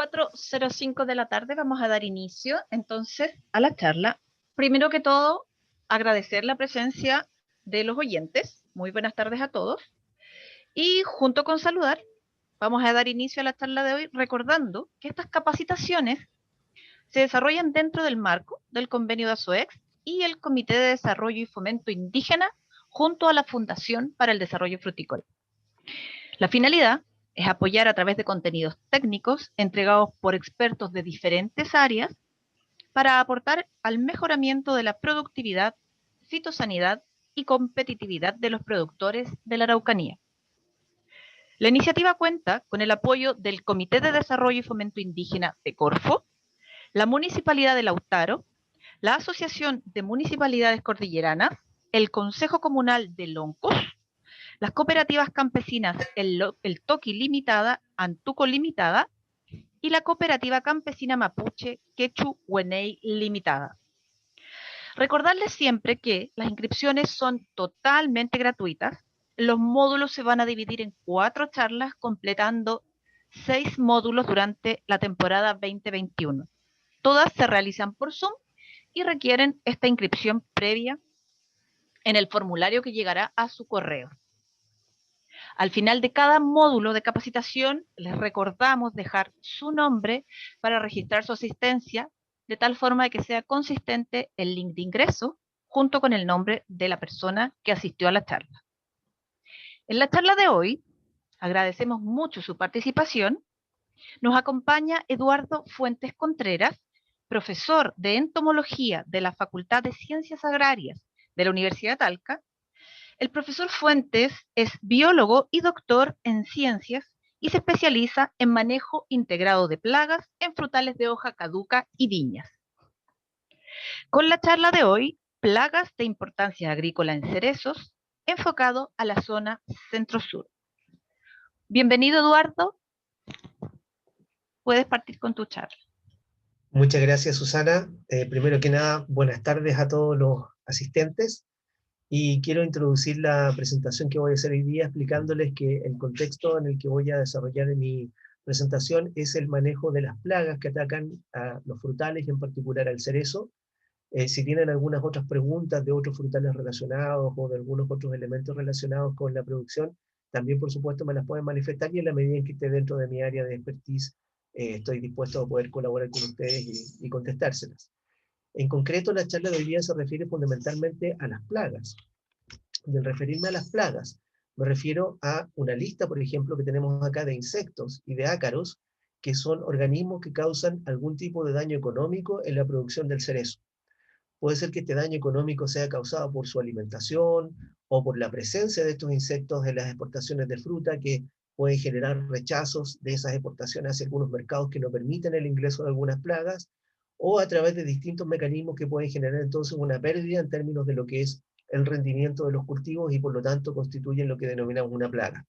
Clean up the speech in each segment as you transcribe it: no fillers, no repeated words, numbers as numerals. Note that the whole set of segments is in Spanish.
4:05 de la tarde vamos a dar inicio entonces a la charla. Primero que todo, agradecer la presencia de los oyentes. Muy buenas tardes a todos. Y junto con saludar, vamos a dar inicio a la charla de hoy recordando que estas capacitaciones se desarrollan dentro del marco del convenio de ASOEX y el Comité de Desarrollo y Fomento Indígena junto a la Fundación para el Desarrollo Frutícola. La finalidad es apoyar a través de contenidos técnicos entregados por expertos de diferentes áreas para aportar al mejoramiento de la productividad, fitosanidad y competitividad de los productores de la Araucanía. La iniciativa cuenta con el apoyo del Comité de Desarrollo y Fomento Indígena de Corfo, la Municipalidad de Lautaro, la Asociación de Municipalidades Cordilleranas, el Consejo Comunal de Loncos, las cooperativas campesinas el Toqui Limitada, Antuco Limitada y la cooperativa campesina mapuche Quechu Huenei Limitada. Recordarles siempre que las inscripciones son totalmente gratuitas. Los módulos se van a dividir en 4 charlas, completando 6 módulos durante la temporada 2021. Todas se realizan por Zoom y requieren esta inscripción previa en el formulario que llegará a su correo. Al final de cada módulo de capacitación, les recordamos dejar su nombre para registrar su asistencia, de tal forma de que sea consistente el link de ingreso junto con el nombre de la persona que asistió a la charla. En la charla de hoy, agradecemos mucho su participación. Nos acompaña Eduardo Fuentes Contreras, profesor de entomología de la Facultad de Ciencias Agrarias de la Universidad de Talca. El profesor Fuentes es biólogo y doctor en ciencias y se especializa en manejo integrado de plagas en frutales de hoja caduca y viñas. Con la charla de hoy, plagas de importancia agrícola en cerezos, enfocado a la zona centro-sur. Bienvenido, Eduardo. Puedes partir con tu charla. Muchas gracias, Susana. Primero que nada, buenas tardes a todos los asistentes. Y quiero introducir la presentación que voy a hacer hoy día explicándoles que el contexto en el que voy a desarrollar mi presentación es el manejo de las plagas que atacan a los frutales y en particular al cerezo. Si tienen algunas otras preguntas de otros frutales relacionados o de algunos otros elementos relacionados con la producción, también por supuesto me las pueden manifestar y en la medida en que esté dentro de mi área de expertise, estoy dispuesto a poder colaborar con ustedes y contestárselas. En concreto, la charla de hoy día se refiere fundamentalmente a las plagas. Y al referirme a las plagas, me refiero a una lista, por ejemplo, que tenemos acá de insectos y de ácaros, que son organismos que causan algún tipo de daño económico en la producción del cerezo. Puede ser que este daño económico sea causado por su alimentación o por la presencia de estos insectos en las exportaciones de fruta, que pueden generar rechazos de esas exportaciones hacia algunos mercados que no permiten el ingreso de algunas plagas, o a través de distintos mecanismos que pueden generar entonces una pérdida en términos de lo que es el rendimiento de los cultivos y por lo tanto constituyen lo que denominamos una plaga.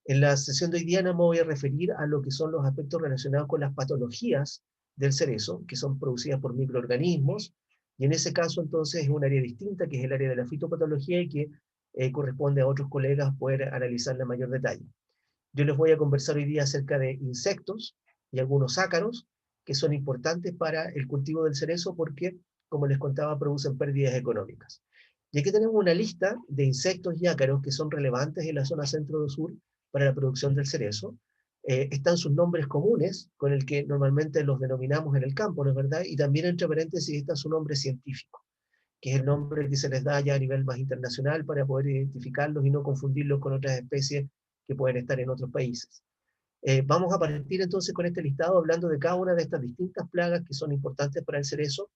En la sesión de hoy día no me voy a referir a lo que son los aspectos relacionados con las patologías del cerezo, que son producidas por microorganismos, y en ese caso entonces es un área distinta, que es el área de la fitopatología y que corresponde a otros colegas poder analizarla en mayor detalle. Yo les voy a conversar hoy día acerca de insectos y algunos ácaros que son importantes para el cultivo del cerezo porque, como les contaba, producen pérdidas económicas. Y aquí tenemos una lista de insectos y ácaros que son relevantes en la zona centro-sur para la producción del cerezo. Están sus nombres comunes, con el que normalmente los denominamos en el campo, ¿no es verdad? Y también entre paréntesis está su nombre científico, que es el nombre que se les da ya a nivel más internacional para poder identificarlos y no confundirlos con otras especies que pueden estar en otros países. Vamos a partir entonces con este listado hablando de cada una de estas distintas plagas que son importantes para el cerezo,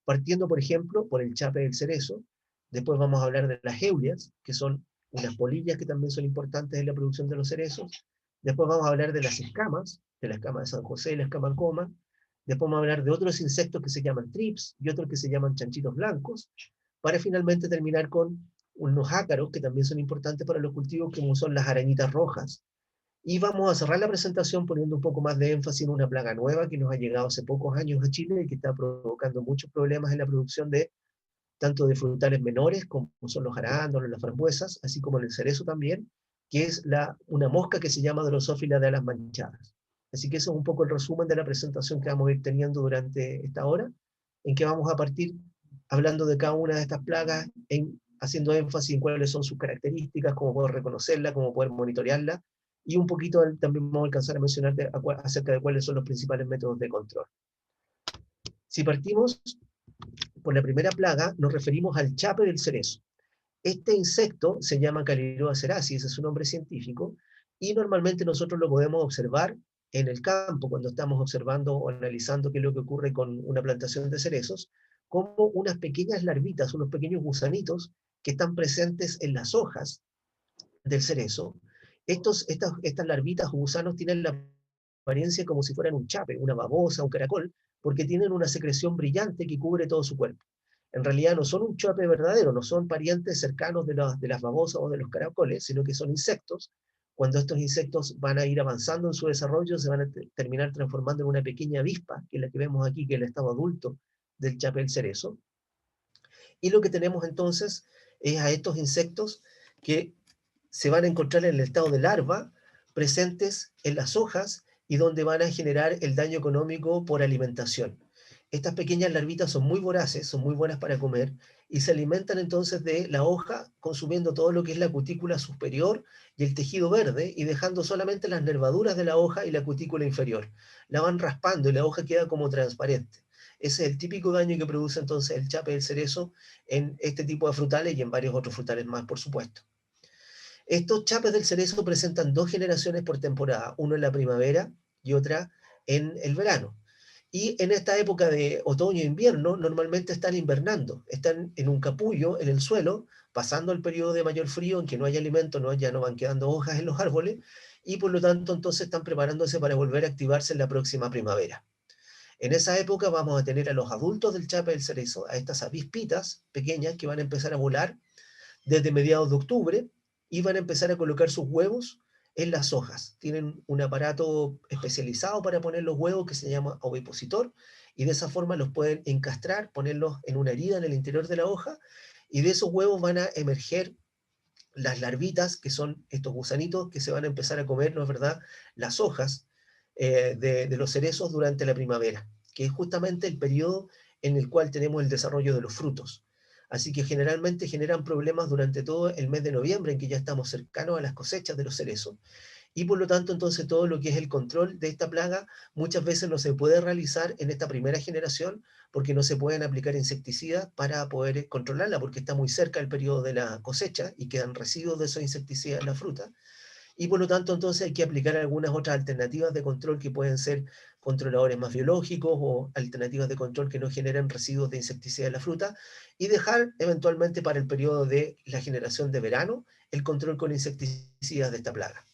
partiendo por ejemplo por el chape del cerezo. Después vamos a hablar de las eulias, que son unas polillas que también son importantes en la producción de los cerezos. Después vamos a hablar de las escamas, de la escama de San José y la escama coma. Después vamos a hablar de otros insectos que se llaman trips y otros que se llaman chanchitos blancos, para finalmente terminar con unos ácaros que también son importantes para los cultivos, como son las arañitas rojas. Y vamos a cerrar la presentación poniendo un poco más de énfasis en una plaga nueva que nos ha llegado hace pocos años a Chile y que está provocando muchos problemas en la producción de tanto de frutales menores como son los arándanos, las frambuesas, así como en el cerezo también, que es una mosca que se llama Drosophila de alas manchadas. Así que eso es un poco el resumen de la presentación que vamos a ir teniendo durante esta hora, en que vamos a partir hablando de cada una de estas plagas, haciendo énfasis en cuáles son sus características, cómo poder reconocerla, cómo poder monitorearla, y un poquito también vamos a alcanzar a mencionar acerca de cuáles son los principales métodos de control. Si partimos por la primera plaga, nos referimos al chape del cerezo. Este insecto se llama Caliroa cerasi, ese es su nombre científico, y normalmente nosotros lo podemos observar en el campo, cuando estamos observando o analizando qué es lo que ocurre con una plantación de cerezos, como unas pequeñas larvitas, unos pequeños gusanitos que están presentes en las hojas del cerezo. Estas larvitas o gusanos tienen la apariencia como si fueran un chape, una babosa, un caracol, porque tienen una secreción brillante que cubre todo su cuerpo. En realidad no son un chape verdadero, no son parientes cercanos de las babosas o de los caracoles, sino que son insectos. Cuando estos insectos van a ir avanzando en su desarrollo, se van a terminar transformando en una pequeña avispa, que es la que vemos aquí, que es el estado adulto del chape del cerezo. Y lo que tenemos entonces es a estos insectos que se van a encontrar en el estado de larva, presentes en las hojas y donde van a generar el daño económico por alimentación. Estas pequeñas larvitas son muy voraces, son muy buenas para comer y se alimentan entonces de la hoja, consumiendo todo lo que es la cutícula superior y el tejido verde y dejando solamente las nervaduras de la hoja y la cutícula inferior. La van raspando y la hoja queda como transparente. Ese es el típico daño que produce entonces el chape del cerezo en este tipo de frutales y en varios otros frutales más, por supuesto. Estos chapes del cerezo presentan dos generaciones por temporada, uno en la primavera y otra en el verano. Y en esta época de otoño e invierno normalmente están invernando, están en un capullo en el suelo, pasando el periodo de mayor frío en que no hay alimento, ya no van quedando hojas en los árboles, y por lo tanto entonces están preparándose para volver a activarse en la próxima primavera. En esa época vamos a tener a los adultos del chape del cerezo, a estas avispitas pequeñas que van a empezar a volar desde mediados de octubre y van a empezar a colocar sus huevos en las hojas. Tienen un aparato especializado para poner los huevos que se llama ovipositor y de esa forma los pueden encastrar, ponerlos en una herida en el interior de la hoja y de esos huevos van a emerger las larvitas, que son estos gusanitos que se van a empezar a comer, ¿no es verdad?, las hojas de los cerezos durante la primavera, que es justamente el periodo en el cual tenemos el desarrollo de los frutos. Así que generalmente generan problemas durante todo el mes de noviembre, en que ya estamos cercanos a las cosechas de los cerezos, y por lo tanto entonces todo lo que es el control de esta plaga muchas veces no se puede realizar en esta primera generación porque no se pueden aplicar insecticidas para poder controlarla porque está muy cerca el periodo de la cosecha y quedan residuos de esos insecticidas en la fruta. Y por lo tanto entonces hay que aplicar algunas otras alternativas de control que pueden ser controladores más biológicos o alternativas de control que no generen residuos de insecticida en la fruta y dejar eventualmente para el periodo de la generación de verano el control con insecticidas de esta plaga.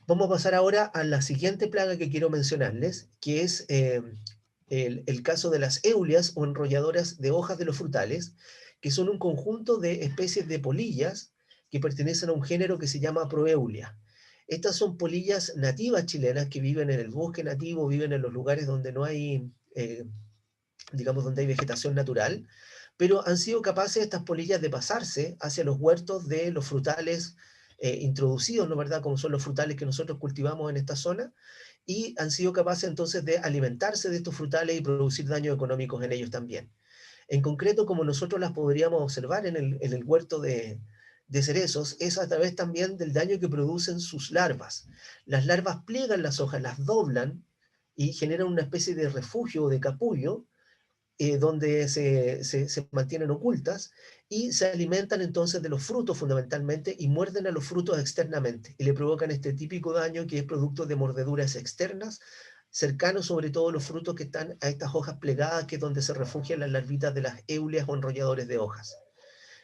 Vamos a pasar ahora a la siguiente plaga que quiero mencionarles, que es el caso de las eulias o enrolladoras de hojas de los frutales, que son un conjunto de especies de polillas que pertenecen a un género que se llama Proeulia. Estas son polillas nativas chilenas que viven en el bosque nativo, viven en los lugares donde no hay, digamos, donde hay vegetación natural, pero han sido capaces estas polillas de pasarse hacia los huertos de los frutales introducidos, ¿no verdad?, como son los frutales que nosotros cultivamos en esta zona, y han sido capaces entonces de alimentarse de estos frutales y producir daños económicos en ellos también. En concreto, como nosotros las podríamos observar en el huerto de cerezos, es a través también del daño que producen sus larvas. Las larvas pliegan las hojas, las doblan y generan una especie de refugio o de capullo donde se mantienen ocultas y se alimentan entonces de los frutos fundamentalmente y muerden a los frutos externamente y le provocan este típico daño que es producto de mordeduras externas, cercanos sobre todo a los frutos que están a estas hojas plegadas, que es donde se refugian las larvitas de las eulias o enrolladores de hojas.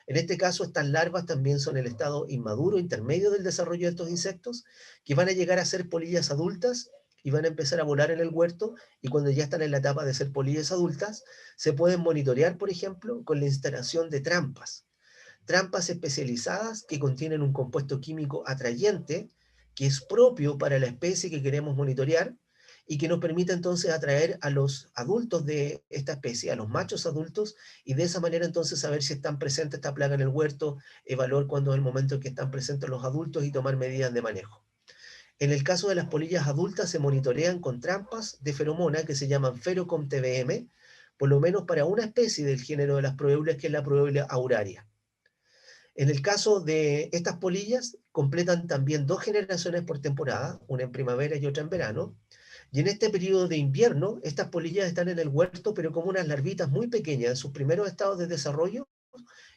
En este caso, estas larvas también son el estado inmaduro, intermedio del desarrollo de estos insectos, que van a llegar a ser polillas adultas y van a empezar a volar en el huerto, y cuando ya están en la etapa de ser polillas adultas, se pueden monitorear, por ejemplo, con la instalación de trampas. Trampas especializadas que contienen un compuesto químico atrayente, que es propio para la especie que queremos monitorear, y que nos permite entonces atraer a los adultos de esta especie, a los machos adultos, y de esa manera entonces saber si están presentes esta plaga en el huerto, evaluar cuándo es el momento en que están presentes los adultos y tomar medidas de manejo. En el caso de las polillas adultas se monitorean con trampas de feromona que se llaman Ferocom TBM, por lo menos para una especie del género de las proeúlias, que es la proeúlia auraria. En el caso de estas polillas, completan también 2 generaciones por temporada, una en primavera y otra en verano, y en este periodo de invierno, estas polillas están en el huerto, pero como unas larvitas muy pequeñas, en sus primeros estados de desarrollo,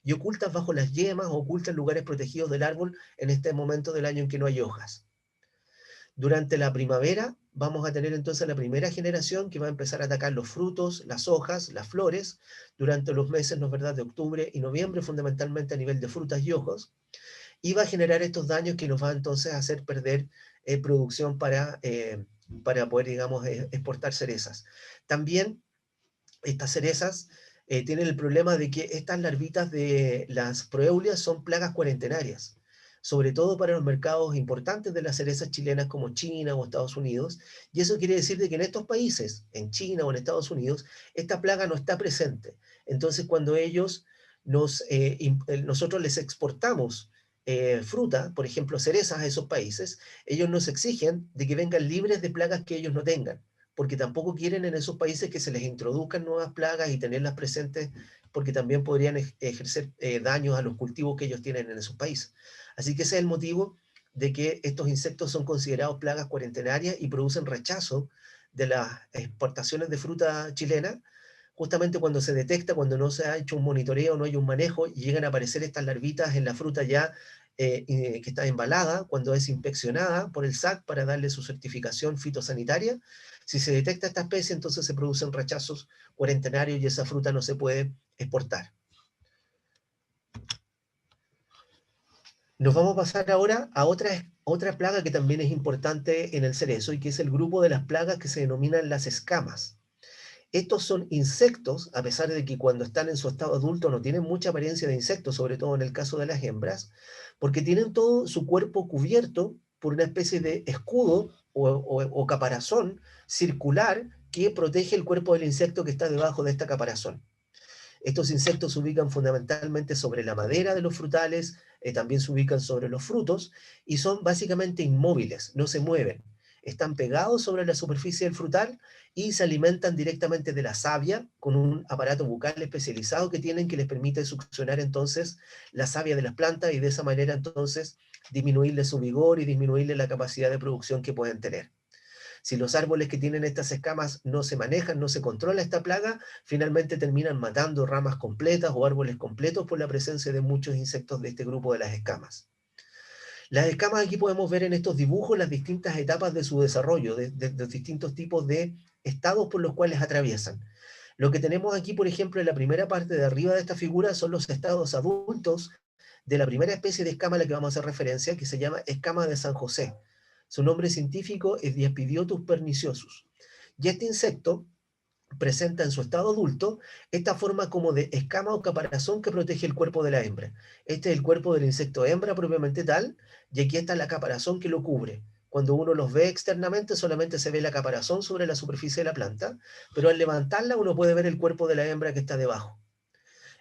y ocultas bajo las yemas o ocultas en lugares protegidos del árbol en este momento del año en que no hay hojas. Durante la primavera vamos a tener entonces la primera generación que va a empezar a atacar los frutos, las hojas, las flores, durante los meses, ¿no es verdad?, de octubre y noviembre, fundamentalmente a nivel de frutas y hojos, y va a generar estos daños que nos va entonces a hacer perder producción para poder, digamos, exportar cerezas. También estas cerezas tienen el problema de que estas larvitas de las proeúlias son plagas cuarentenarias, sobre todo para los mercados importantes de las cerezas chilenas como China o Estados Unidos, y eso quiere decir de que en estos países, en China o en Estados Unidos, esta plaga no está presente. Entonces, cuando nosotros les exportamos fruta, por ejemplo, cerezas a esos países, ellos nos exigen de que vengan libres de plagas que ellos no tengan, porque tampoco quieren en esos países que se les introduzcan nuevas plagas y tenerlas presentes, porque también podrían ejercer daños a los cultivos que ellos tienen en esos países. Así que ese es el motivo de que estos insectos son considerados plagas cuarentenarias y producen rechazo de las exportaciones de fruta chilena, justamente cuando se detecta, cuando no se ha hecho un monitoreo, no hay un manejo, y llegan a aparecer estas larvitas en la fruta ya que está embalada, cuando es inspeccionada por el SAC para darle su certificación fitosanitaria. Si se detecta esta especie, entonces se producen rechazos cuarentenarios y esa fruta no se puede exportar. Nos vamos a pasar ahora a otra plaga que también es importante en el cerezo y que es el grupo de las plagas que se denominan las escamas. Estos son insectos, a pesar de que cuando están en su estado adulto no tienen mucha apariencia de insectos, sobre todo en el caso de las hembras, porque tienen todo su cuerpo cubierto por una especie de escudo o caparazón circular que protege el cuerpo del insecto que está debajo de esta caparazón. Estos insectos se ubican fundamentalmente sobre la madera de los frutales, también se ubican sobre los frutos y son básicamente inmóviles, no se mueven. Están pegados sobre la superficie del frutal y se alimentan directamente de la savia con un aparato bucal especializado que tienen, que les permite succionar entonces la savia de las plantas y de esa manera entonces disminuirle su vigor y disminuirle la capacidad de producción que pueden tener. Si los árboles que tienen estas escamas no se manejan, no se controla esta plaga, finalmente terminan matando ramas completas o árboles completos por la presencia de muchos insectos de este grupo de las escamas. Las escamas, aquí podemos ver en estos dibujos las distintas etapas de su desarrollo, de los distintos tipos de estados por los cuales atraviesan. Lo que tenemos aquí, por ejemplo, en la primera parte de arriba de esta figura son los estados adultos de la primera especie de escama a la que vamos a hacer referencia, que se llama escama de San José. Su nombre científico es Diapidiotus perniciosus. Y este insecto presenta en su estado adulto esta forma como de escama o caparazón que protege el cuerpo de la hembra. Este es el cuerpo del insecto hembra propiamente tal, y aquí está la caparazón que lo cubre. Cuando uno los ve externamente solamente se ve la caparazón sobre la superficie de la planta, pero al levantarla uno puede ver el cuerpo de la hembra que está debajo.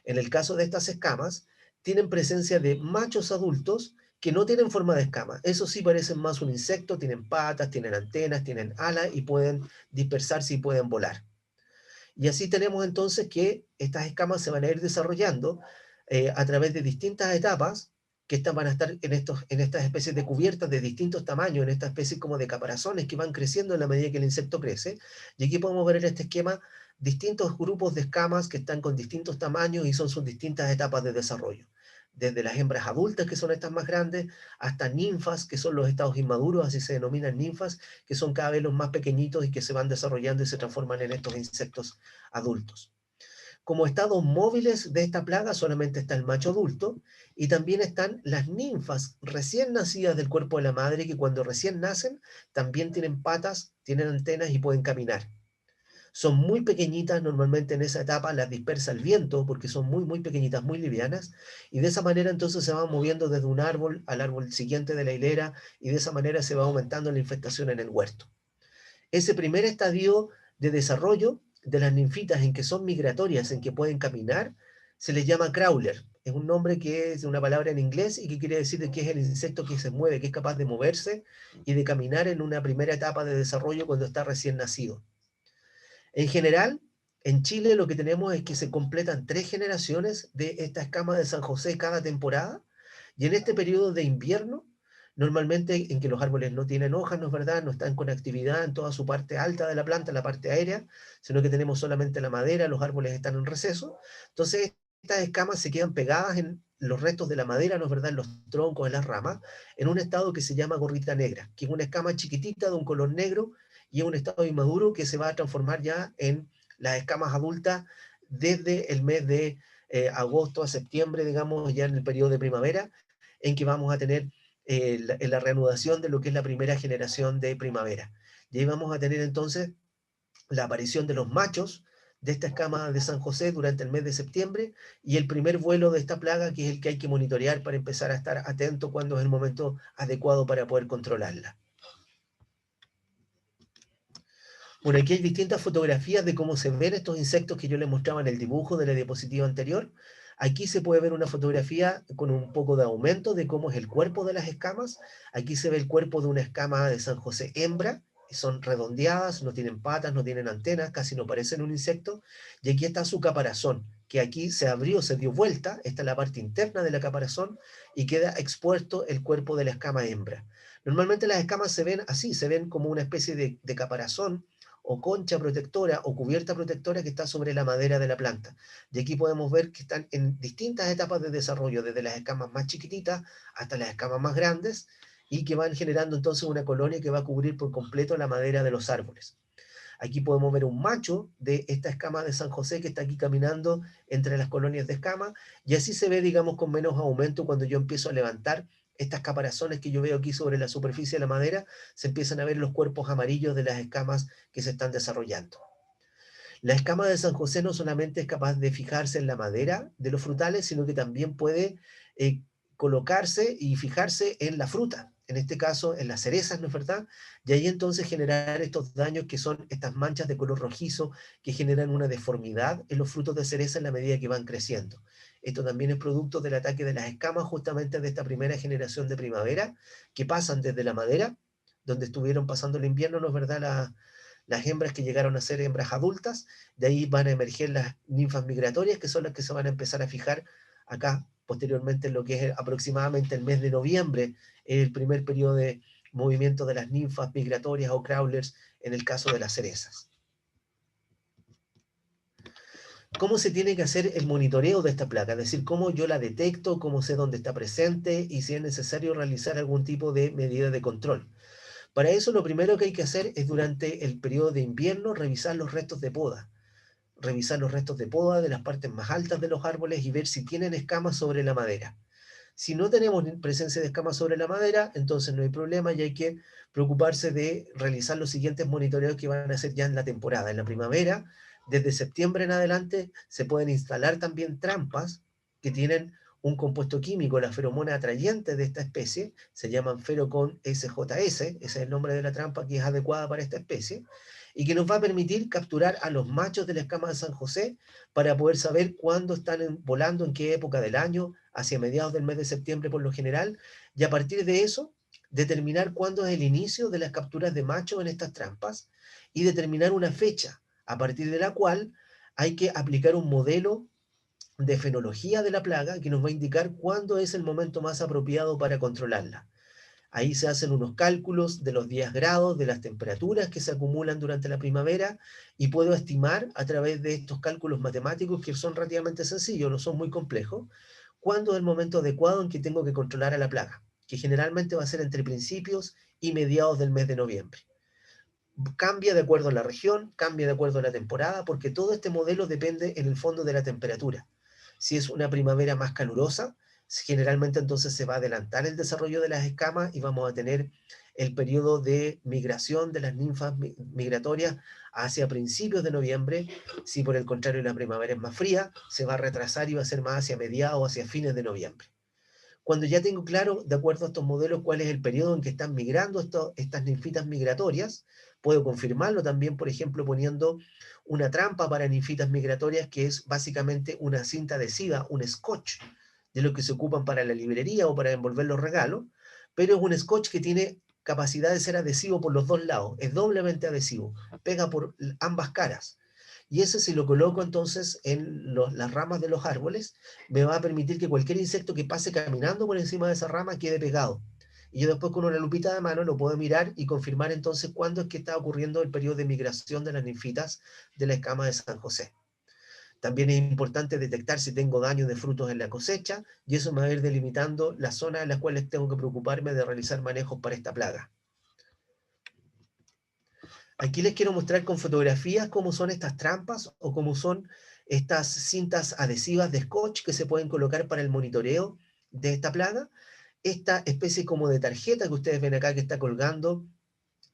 En el caso de estas escamas, tienen presencia de machos adultos que no tienen forma de escama. Eso sí, parecen más un insecto, tienen patas, tienen antenas, tienen alas y pueden dispersarse y pueden volar. Y así tenemos entonces que estas escamas se van a ir desarrollando a través de distintas etapas que van a estar en estas especies de cubiertas de distintos tamaños, en estas especies como de caparazones que van creciendo en la medida que el insecto crece. Y aquí podemos ver en este esquema distintos grupos de escamas que están con distintos tamaños y son sus distintas etapas de desarrollo. Desde las hembras adultas, que son estas más grandes, hasta ninfas, que son los estados inmaduros, así se denominan ninfas, que son cada vez los más pequeñitos y que se van desarrollando y se transforman en estos insectos adultos. Como estados móviles de esta plaga solamente está el macho adulto y también están las ninfas recién nacidas del cuerpo de la madre, que cuando recién nacen también tienen patas, tienen antenas y pueden caminar. Son muy pequeñitas, normalmente en esa etapa las dispersa el viento porque son muy pequeñitas, muy livianas, y de esa manera entonces se van moviendo desde un árbol al árbol siguiente de la hilera y de esa manera se va aumentando la infestación en el huerto. Ese primer estadio de desarrollo de las ninfitas en que son migratorias, en que pueden caminar, se les llama crawler. Es un nombre que es una palabra en inglés y que quiere decir que es el insecto que se mueve, que es capaz de moverse y de caminar en una primera etapa de desarrollo cuando está recién nacido. En general, en Chile lo que tenemos es que se completan 3 generaciones de esta escama de San José cada temporada, y en este periodo de invierno, normalmente en que los árboles no tienen hojas, ¿no es verdad? No están con actividad en toda su parte alta de la planta, la parte aérea, sino que tenemos solamente la madera, los árboles están en receso. Entonces, estas escamas se quedan pegadas en los restos de la madera, ¿no es verdad? En los troncos, en las ramas, en un estado que se llama gorrita negra, que es una escama chiquitita de un color negro y es un estado inmaduro que se va a transformar ya en las escamas adultas desde el mes de agosto a septiembre, digamos, ya en el periodo de primavera, en que vamos a tener la reanudación de lo que es la primera generación de primavera. Y ahí vamos a tener entonces la aparición de los machos de esta escama de San José durante el mes de septiembre y el primer vuelo de esta plaga, que es el que hay que monitorear para empezar a estar atento cuando es el momento adecuado para poder controlarla. Bueno, aquí hay distintas fotografías de cómo se ven estos insectos que yo les mostraba en el dibujo de la diapositiva anterior. Aquí se puede ver una fotografía con un poco de aumento de cómo es el cuerpo de las escamas. Aquí se ve el cuerpo de una escama de San José hembra, y son redondeadas, no tienen patas, no tienen antenas, casi no parecen un insecto. Y aquí está su caparazón, que aquí se abrió, se dio vuelta, esta es la parte interna de la caparazón, y queda expuesto el cuerpo de la escama hembra. Normalmente las escamas se ven así, se ven como una especie de caparazón o concha protectora o cubierta protectora que está sobre la madera de la planta. Y aquí podemos ver que están en distintas etapas de desarrollo, desde las escamas más chiquititas hasta las escamas más grandes, y que van generando entonces una colonia que va a cubrir por completo la madera de los árboles. Aquí podemos ver un macho de esta escama de San José que está aquí caminando entre las colonias de escama, y así se ve, digamos, con menos aumento cuando yo empiezo a levantar estas caparazones que yo veo aquí sobre la superficie de la madera, se empiezan a ver los cuerpos amarillos de las escamas que se están desarrollando. La escama de San José no solamente es capaz de fijarse en la madera de los frutales, sino que también puede eh, colocarse y fijarse en la fruta, en este caso en las cerezas, ¿no es verdad? Y ahí entonces generar estos daños que son estas manchas de color rojizo que generan una deformidad en los frutos de cereza en la medida que van creciendo. Esto también es producto del ataque de las escamas justamente de esta primera generación de primavera, que pasan desde la madera, donde estuvieron pasando el invierno, ¿no es verdad? Las hembras que llegaron a ser hembras adultas, de ahí van a emerger las ninfas migratorias, que son las que se van a empezar a fijar acá posteriormente en lo que es aproximadamente el mes de noviembre, el primer periodo de movimiento de las ninfas migratorias o crawlers en el caso de las cerezas. ¿Cómo se tiene que hacer el monitoreo de esta plaga? Es decir, cómo yo la detecto, cómo sé dónde está presente y si es necesario realizar algún tipo de medida de control. Para eso lo primero que hay que hacer es durante el periodo de invierno revisar los restos de poda. Revisar los restos de poda de las partes más altas de los árboles y ver si tienen escamas sobre la madera. Si no tenemos presencia de escamas sobre la madera, entonces no hay problema y hay que preocuparse de realizar los siguientes monitoreos que van a hacer ya en la temporada. En la primavera, desde septiembre en adelante, se pueden instalar también trampas que tienen un compuesto químico, la feromona atrayente de esta especie, se llaman Ferocon SJS, ese es el nombre de la trampa que es adecuada para esta especie, y que nos va a permitir capturar a los machos de la escama de San José para poder saber cuándo están volando, en qué época del año, hacia mediados del mes de septiembre por lo general, y a partir de eso determinar cuándo es el inicio de las capturas de machos en estas trampas y determinar una fecha a partir de la cual hay que aplicar un modelo de fenología de la plaga que nos va a indicar cuándo es el momento más apropiado para controlarla. Ahí se hacen unos cálculos de los 10 grados, de las temperaturas que se acumulan durante la primavera, y puedo estimar a través de estos cálculos matemáticos, que son relativamente sencillos, no son muy complejos, cuándo es el momento adecuado en que tengo que controlar a la plaga, que generalmente va a ser entre principios y mediados del mes de noviembre. Cambia de acuerdo a la región, cambia de acuerdo a la temporada, porque todo este modelo depende en el fondo de la temperatura. Si es una primavera más calurosa, generalmente entonces se va a adelantar el desarrollo de las escamas y vamos a tener el periodo de migración de las ninfas migratorias hacia principios de noviembre. Si por el contrario la primavera es más fría, se va a retrasar y va a ser más hacia mediados o hacia fines de noviembre. Cuando ya tengo claro, de acuerdo a estos modelos, cuál es el periodo en que están migrando estas ninfitas migratorias, Puedo confirmarlo también, por ejemplo, poniendo una trampa para ninfitas migratorias, que es básicamente una cinta adhesiva, un scotch, de lo que se ocupan para la librería o para envolver los regalos, pero es un scotch que tiene capacidad de ser adhesivo por los dos lados, es doblemente adhesivo, pega por ambas caras. Y ese, si lo coloco entonces en las ramas de los árboles, me va a permitir que cualquier insecto que pase caminando por encima de esa rama quede pegado. Y yo después con una lupita de mano lo puedo mirar y confirmar entonces cuándo es que está ocurriendo el periodo de migración de las ninfitas de la escama de San José. También es importante detectar si tengo daño de frutos en la cosecha, y eso me va a ir delimitando las zonas en las cuales tengo que preocuparme de realizar manejos para esta plaga. Aquí les quiero mostrar con fotografías cómo son estas trampas o cómo son estas cintas adhesivas de scotch que se pueden colocar para el monitoreo de esta plaga. Esta especie como de tarjeta que ustedes ven acá que está colgando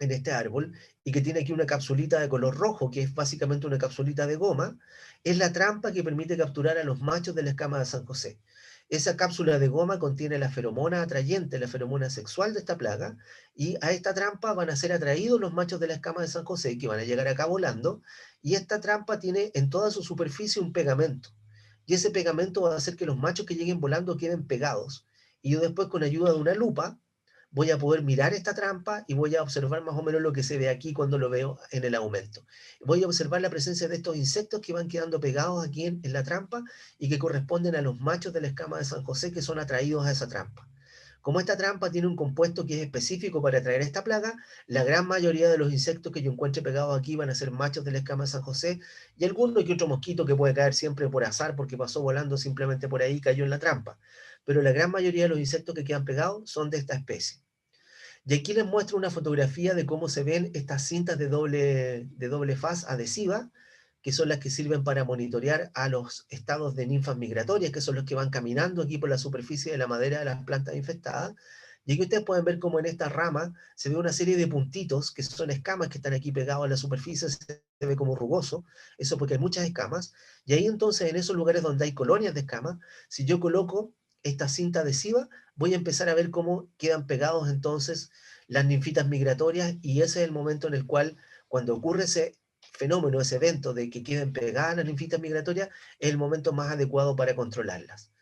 en este árbol y que tiene aquí una capsulita de color rojo, que es básicamente una capsulita de goma, es la trampa que permite capturar a los machos de la escama de San José. Esa cápsula de goma contiene la feromona atrayente, la feromona sexual de esta plaga, y a esta trampa van a ser atraídos los machos de la escama de San José, que van a llegar acá volando, y esta trampa tiene en toda su superficie un pegamento, y ese pegamento va a hacer que los machos que lleguen volando queden pegados, y yo después con ayuda de una lupa voy a poder mirar esta trampa y voy a observar más o menos lo que se ve aquí cuando lo veo en el aumento. Voy a observar la presencia de estos insectos que van quedando pegados aquí en la trampa y que corresponden a los machos de la escama de San José que son atraídos a esa trampa. Como esta trampa tiene un compuesto que es específico para atraer esta plaga, la gran mayoría de los insectos que yo encuentre pegados aquí van a ser machos de la escama de San José, y alguno que otro mosquito que puede caer siempre por azar porque pasó volando simplemente por ahí y cayó en la trampa. Pero la gran mayoría de los insectos que quedan pegados son de esta especie. Y aquí les muestro una fotografía de cómo se ven estas cintas de doble faz adhesiva, que son las que sirven para monitorear a los estados de ninfas migratorias, que son los que van caminando aquí por la superficie de la madera de las plantas infestadas. Y aquí ustedes pueden ver cómo en esta rama se ve una serie de puntitos, que son escamas que están aquí pegados a la superficie, se ve como rugoso, eso porque hay muchas escamas. Y ahí entonces, en esos lugares donde hay colonias de escamas, si yo coloco esta cinta adhesiva, voy a empezar a ver cómo quedan pegados entonces las ninfitas migratorias, y ese es el momento en el cual, cuando ocurre ese fenómeno, ese evento de que queden pegadas las ninfitas migratorias, es el momento más adecuado para controlarlas.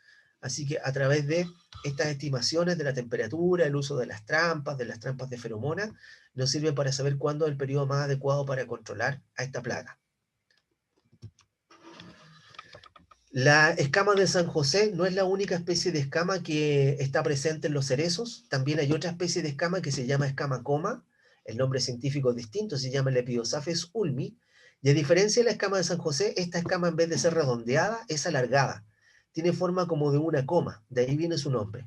Así que a través de estas estimaciones de la temperatura, el uso de las trampas de feromona, nos sirven para saber cuándo es el periodo más adecuado para controlar a esta plaga. La escama de San José no es la única especie de escama que está presente en los cerezos. También hay otra especie de escama que se llama escama coma. El nombre científico es distinto, se llama Lepidosaphes ulmi. Y a diferencia de la escama de San José, esta escama en vez de ser redondeada, es alargada. Tiene forma como de una coma, de ahí viene su nombre.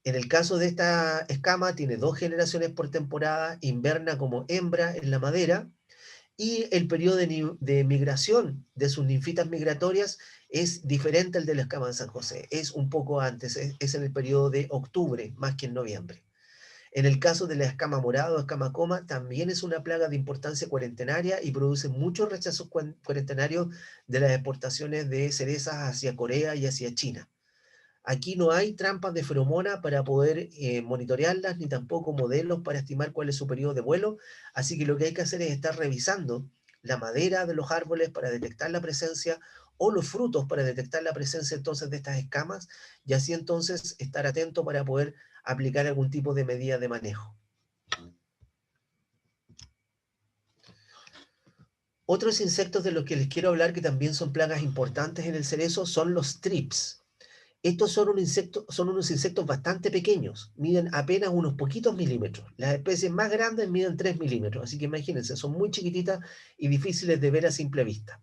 En el caso de esta escama, tiene 2 generaciones por temporada, inverna como hembra en la madera, y el periodo de migración de sus ninfitas migratorias es diferente al de la escama de San José, es un poco antes, es en el periodo de octubre más que en noviembre. En el caso de la escama morada o escama coma, también es una plaga de importancia cuarentenaria y produce muchos rechazos cuarentenarios de las exportaciones de cerezas hacia Corea y hacia China. Aquí no hay trampas de feromona para poder monitorearlas, ni tampoco modelos para estimar cuál es su periodo de vuelo, así que lo que hay que hacer es estar revisando la madera de los árboles para detectar la presencia, o los frutos para detectar la presencia entonces de estas escamas, y así entonces estar atento para poder aplicar algún tipo de medida de manejo. Otros insectos de los que les quiero hablar que también son plagas importantes en el cerezo son los thrips. Estos son unos insectos bastante pequeños, miden apenas unos poquitos milímetros. Las especies más grandes miden 3 milímetros, así que imagínense, son muy chiquititas y difíciles de ver a simple vista.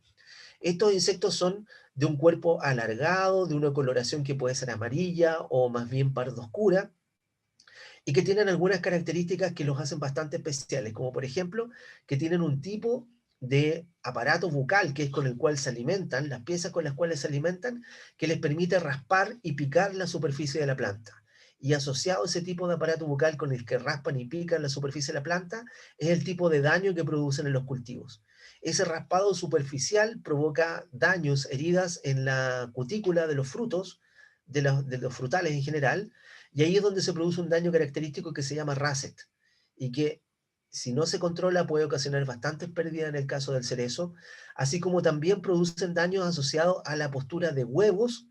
Estos insectos son de un cuerpo alargado, de una coloración que puede ser amarilla o más bien pardo oscura, y que tienen algunas características que los hacen bastante especiales, como por ejemplo que tienen un tipo de aparato bucal, que es con el cual se alimentan, las piezas con las cuales se alimentan, que les permite raspar y picar la superficie de la planta. Y asociado a ese tipo de aparato bucal con el que raspan y pican la superficie de la planta, es el tipo de daño que producen en los cultivos. Ese raspado superficial provoca daños, heridas en la cutícula de los frutos, de los frutales en general, y ahí es donde se produce un daño característico que se llama russet, y que si no se controla puede ocasionar bastantes pérdidas en el caso del cerezo, así como también producen daños asociados a la postura de huevos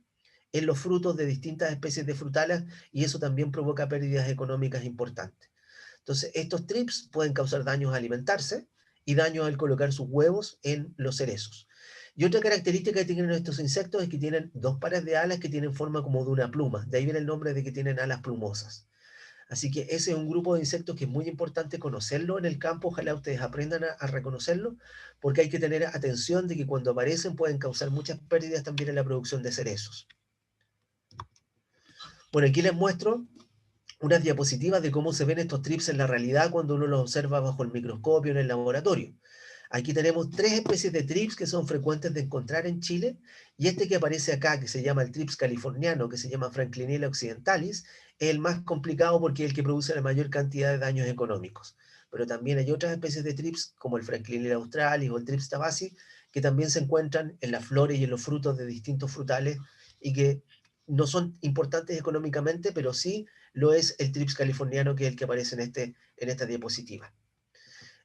en los frutos de distintas especies de frutales, y eso también provoca pérdidas económicas importantes. Entonces, estos trips pueden causar daños al alimentarse y daños al colocar sus huevos en los cerezos. Y otra característica que tienen estos insectos es que tienen dos pares de alas que tienen forma como de una pluma. De ahí viene el nombre de que tienen alas plumosas. Así que ese es un grupo de insectos que es muy importante conocerlo en el campo. Ojalá ustedes aprendan a reconocerlo, porque hay que tener atención de que cuando aparecen pueden causar muchas pérdidas también en la producción de cerezos. Bueno, aquí les muestro unas diapositivas de cómo se ven estos trips en la realidad cuando uno los observa bajo el microscopio en el laboratorio. Aquí tenemos tres especies de trips que son frecuentes de encontrar en Chile, y este que aparece acá, que se llama el trips californiano, que se llama Franklinella occidentalis, es el más complicado porque es el que produce la mayor cantidad de daños económicos. Pero también hay otras especies de trips, como el Franklinella australis o el trips tabasi, que también se encuentran en las flores y en los frutos de distintos frutales y que no son importantes económicamente, pero sí lo es el trips californiano, que es el que aparece en esta diapositiva.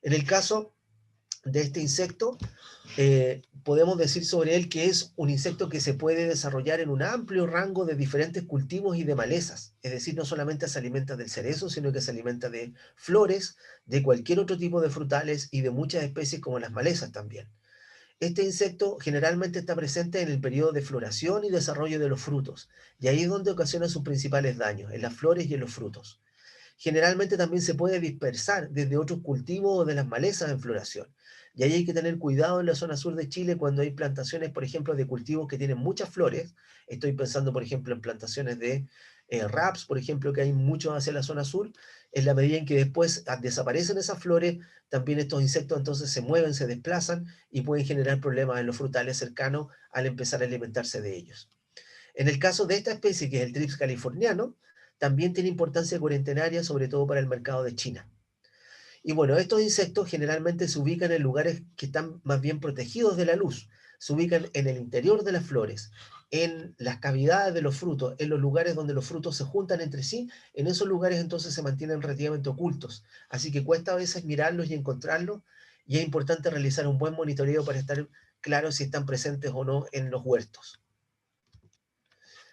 En el caso de este insecto, podemos decir sobre él que es un insecto que se puede desarrollar en un amplio rango de diferentes cultivos y de malezas. Es decir, no solamente se alimenta del cerezo, sino que se alimenta de flores, de cualquier otro tipo de frutales y de muchas especies como las malezas también. Este insecto generalmente está presente en el periodo de floración y desarrollo de los frutos, y ahí es donde ocasiona sus principales daños, en las flores y en los frutos. Generalmente también se puede dispersar desde otros cultivos o de las malezas en floración. Y ahí hay que tener cuidado en la zona sur de Chile cuando hay plantaciones, por ejemplo, de cultivos que tienen muchas flores. Estoy pensando, por ejemplo, en plantaciones de raps, por ejemplo, que hay muchos hacia la zona sur. En la medida en que después desaparecen esas flores, también estos insectos entonces se mueven, se desplazan y pueden generar problemas en los frutales cercanos al empezar a alimentarse de ellos. En el caso de esta especie, que es el Trips californiano, también tiene importancia cuarentenaria, sobre todo para el mercado de China. Y bueno, estos insectos generalmente se ubican en lugares que están más bien protegidos de la luz. Se ubican en el interior de las flores, en las cavidades de los frutos, en los lugares donde los frutos se juntan entre sí. En esos lugares entonces se mantienen relativamente ocultos. Así que cuesta a veces mirarlos y encontrarlos, y es importante realizar un buen monitoreo para estar claro si están presentes o no en los huertos.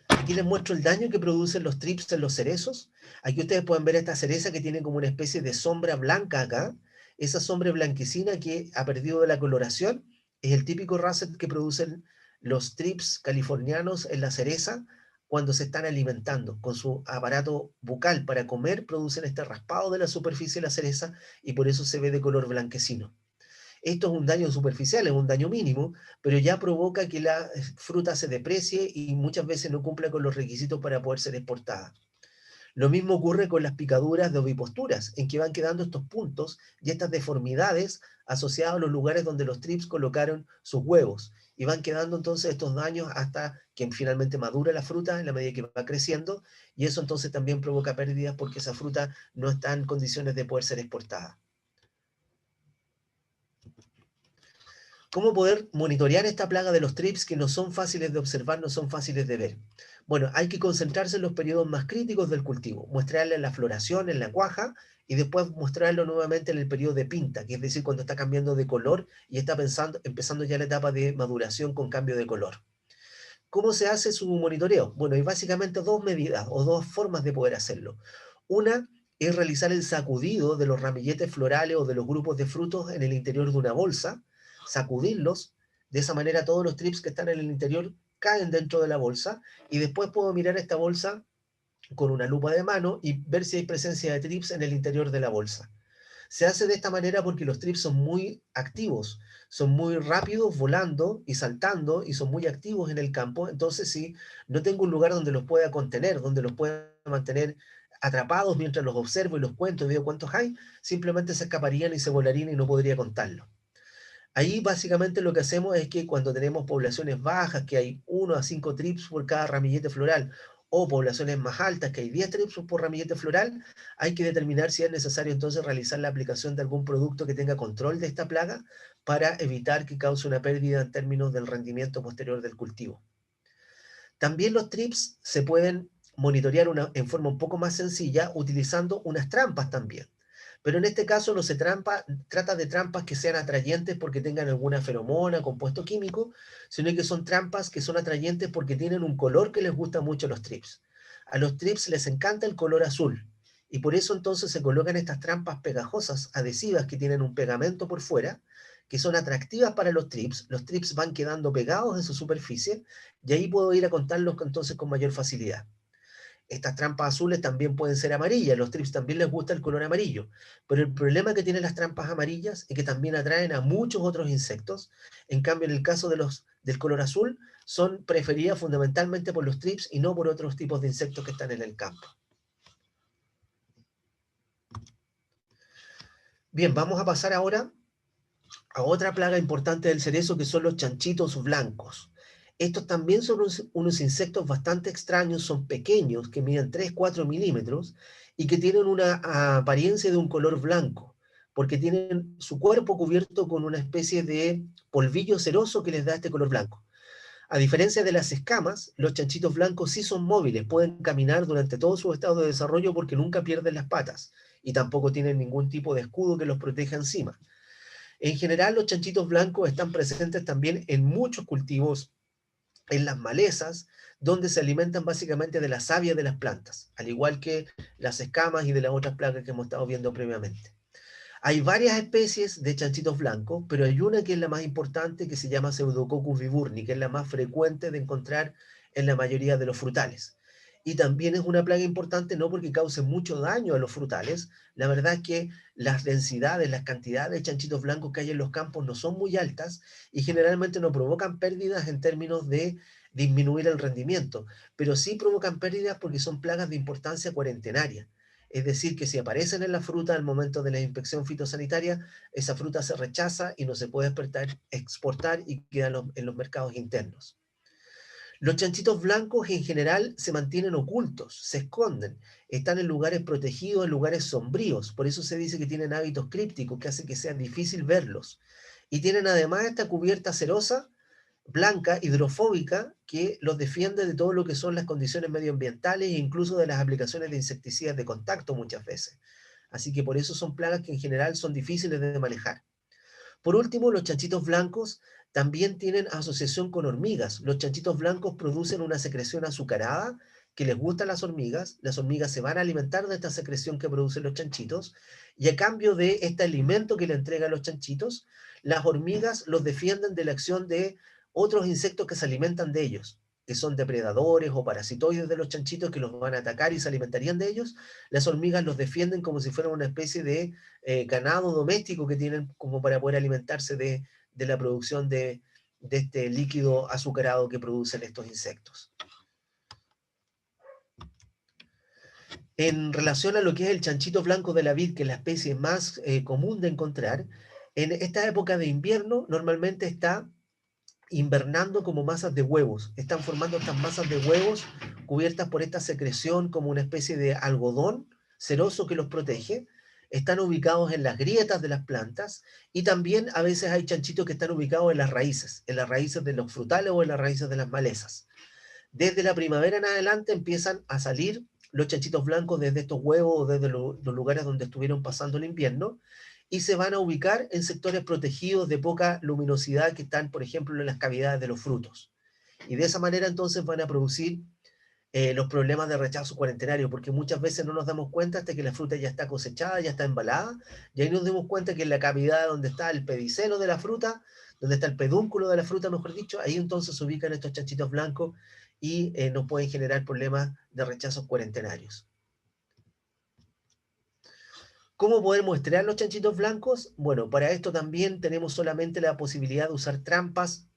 Aquí les muestro el daño que producen los trips en los cerezos. Aquí ustedes pueden ver esta cereza que tiene como una especie de sombra blanca acá. Esa sombra blanquecina que ha perdido de la coloración es el típico rasset que producen los trips californianos en la cereza cuando se están alimentando. Con su aparato bucal para comer producen este raspado de la superficie de la cereza, y por eso se ve de color blanquecino. Esto es un daño superficial, es un daño mínimo, pero ya provoca que la fruta se deprecie y muchas veces no cumpla con los requisitos para poder ser exportada. Lo mismo ocurre con las picaduras de oviposturas, en que van quedando estos puntos y estas deformidades asociadas a los lugares donde los trips colocaron sus huevos. Y van quedando entonces estos daños hasta que finalmente madura la fruta en la medida que va creciendo, y eso entonces también provoca pérdidas porque esa fruta no está en condiciones de poder ser exportada. ¿Cómo poder monitorear esta plaga de los trips que no son fáciles de observar, no son fáciles de ver? Bueno, hay que concentrarse en los periodos más críticos del cultivo, mostrarle en la floración, en la cuaja, y después mostrarlo nuevamente en el periodo de pinta, que es decir, cuando está cambiando de color y está empezando ya la etapa de maduración con cambio de color. ¿Cómo se hace su monitoreo? Bueno, hay básicamente dos medidas o dos formas de poder hacerlo. Una es realizar el sacudido de los ramilletes florales o de los grupos de frutos en el interior de una bolsa, sacudirlos, de esa manera todos los trips que están en el interior caen dentro de la bolsa, y después puedo mirar esta bolsa con una lupa de mano y ver si hay presencia de trips en el interior de la bolsa. Se hace de esta manera porque los trips son muy activos, son muy rápidos volando y saltando y son muy activos en el campo. Entonces, si no tengo un lugar donde los pueda contener, donde los pueda mantener atrapados mientras los observo y los cuento y veo cuántos hay, simplemente se escaparían y se volarían y no podría contarlo. Ahí básicamente lo que hacemos es que cuando tenemos poblaciones bajas, que hay 1 a 5 trips por cada ramillete floral, o poblaciones más altas, que hay 10 trips por ramillete floral, hay que determinar si es necesario entonces realizar la aplicación de algún producto que tenga control de esta plaga para evitar que cause una pérdida en términos del rendimiento posterior del cultivo. También los trips se pueden monitorear en forma un poco más sencilla utilizando unas trampas también. Pero en este caso no se trata de trampas que sean atrayentes porque tengan alguna feromona, compuesto químico, sino que son trampas que son atrayentes porque tienen un color que les gusta mucho a los trips. A los trips les encanta el color azul, y por eso entonces se colocan estas trampas pegajosas, adhesivas, que tienen un pegamento por fuera, que son atractivas para los trips van quedando pegados en su superficie, y ahí puedo ir a contarlos entonces con mayor facilidad. Estas trampas azules también pueden ser amarillas, los trips también les gusta el color amarillo, pero el problema que tienen las trampas amarillas es que también atraen a muchos otros insectos. En cambio, en el caso del color azul, son preferidas fundamentalmente por los trips y no por otros tipos de insectos que están en el campo. Bien, vamos a pasar ahora a otra plaga importante del cerezo, que son los chanchitos blancos. Estos también son unos insectos bastante extraños, son pequeños, que miden 3-4 milímetros y que tienen una apariencia de un color blanco, porque tienen su cuerpo cubierto con una especie de polvillo ceroso que les da este color blanco. A diferencia de las escamas, los chanchitos blancos sí son móviles, pueden caminar durante todo su estado de desarrollo porque nunca pierden las patas y tampoco tienen ningún tipo de escudo que los proteja encima. En general, los chanchitos blancos están presentes también en muchos cultivos, en las malezas, donde se alimentan básicamente de la savia de las plantas, al igual que las escamas y de las otras plagas que hemos estado viendo previamente. Hay varias especies de chanchitos blancos, pero hay una que es la más importante, que se llama Pseudococcus viburni, que es la más frecuente de encontrar en la mayoría de los frutales. Y también es una plaga importante no porque cause mucho daño a los frutales. La verdad es que las densidades, las cantidades de chanchitos blancos que hay en los campos no son muy altas y generalmente no provocan pérdidas en términos de disminuir el rendimiento, pero sí provocan pérdidas porque son plagas de importancia cuarentenaria. Es decir, que si aparecen en la fruta al momento de la inspección fitosanitaria, esa fruta se rechaza y no se puede exportar y queda en los mercados internos. Los chanchitos blancos en general se mantienen ocultos, se esconden, están en lugares protegidos, en lugares sombríos, por eso se dice que tienen hábitos crípticos que hacen que sea difícil verlos. Y tienen además esta cubierta cerosa, blanca, hidrofóbica, que los defiende de todo lo que son las condiciones medioambientales e incluso de las aplicaciones de insecticidas de contacto muchas veces. Así que por eso son plagas que en general son difíciles de manejar. Por último, los chanchitos blancos también tienen asociación con hormigas. Los chanchitos blancos producen una secreción azucarada que les gusta a las hormigas se van a alimentar de esta secreción que producen los chanchitos, y a cambio de este alimento que le entregan los chanchitos, las hormigas los defienden de la acción de otros insectos que se alimentan de ellos, que son depredadores o parasitoides de los chanchitos que los van a atacar y se alimentarían de ellos. Las hormigas los defienden como si fueran una especie de ganado doméstico que tienen como para poder alimentarse de la producción de este líquido azucarado que producen estos insectos. En relación a lo que es el chanchito blanco de la vid, que es la especie más común de encontrar, en esta época de invierno normalmente está invernando como masas de huevos. Están formando estas masas de huevos cubiertas por esta secreción como una especie de algodón ceroso que los protege. Están ubicados en las grietas de las plantas y también a veces hay chanchitos que están ubicados en las raíces de los frutales o en las raíces de las malezas. Desde la primavera en adelante empiezan a salir los chanchitos blancos desde estos huevos o desde los lugares donde estuvieron pasando el invierno y se van a ubicar en sectores protegidos de poca luminosidad que están, por ejemplo, en las cavidades de los frutos. Y de esa manera entonces van a producir los problemas de rechazo cuarentenario, porque muchas veces no nos damos cuenta hasta que la fruta ya está cosechada, ya está embalada, y ahí nos damos cuenta que en la cavidad donde está el pedicelo de la fruta, donde está el pedúnculo de la fruta, mejor dicho, ahí entonces se ubican estos chanchitos blancos y nos pueden generar problemas de rechazos cuarentenarios. ¿Cómo poder muestrear los chanchitos blancos? Bueno, para esto también tenemos solamente la posibilidad de usar trampas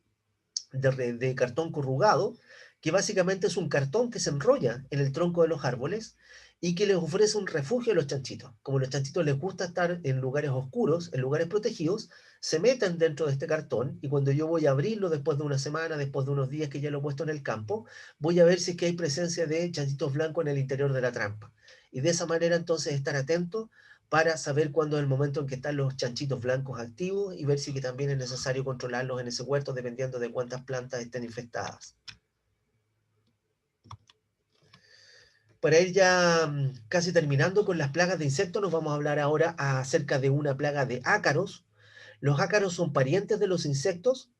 de cartón corrugado, que básicamente es un cartón que se enrolla en el tronco de los árboles y que les ofrece un refugio a los chanchitos. Como a los chanchitos les gusta estar en lugares oscuros, en lugares protegidos, se meten dentro de este cartón y cuando yo voy a abrirlo después de una semana, después de unos días que ya lo he puesto en el campo, voy a ver si es que hay presencia de chanchitos blancos en el interior de la trampa. Y de esa manera entonces estar atento para saber cuándo es el momento en que están los chanchitos blancos activos y ver si que también es necesario controlarlos en ese huerto dependiendo de cuántas plantas estén infectadas. Para ir ya casi terminando con las plagas de insectos, nos vamos a hablar ahora acerca de una plaga de ácaros. Los ácaros son parientes de los insectos,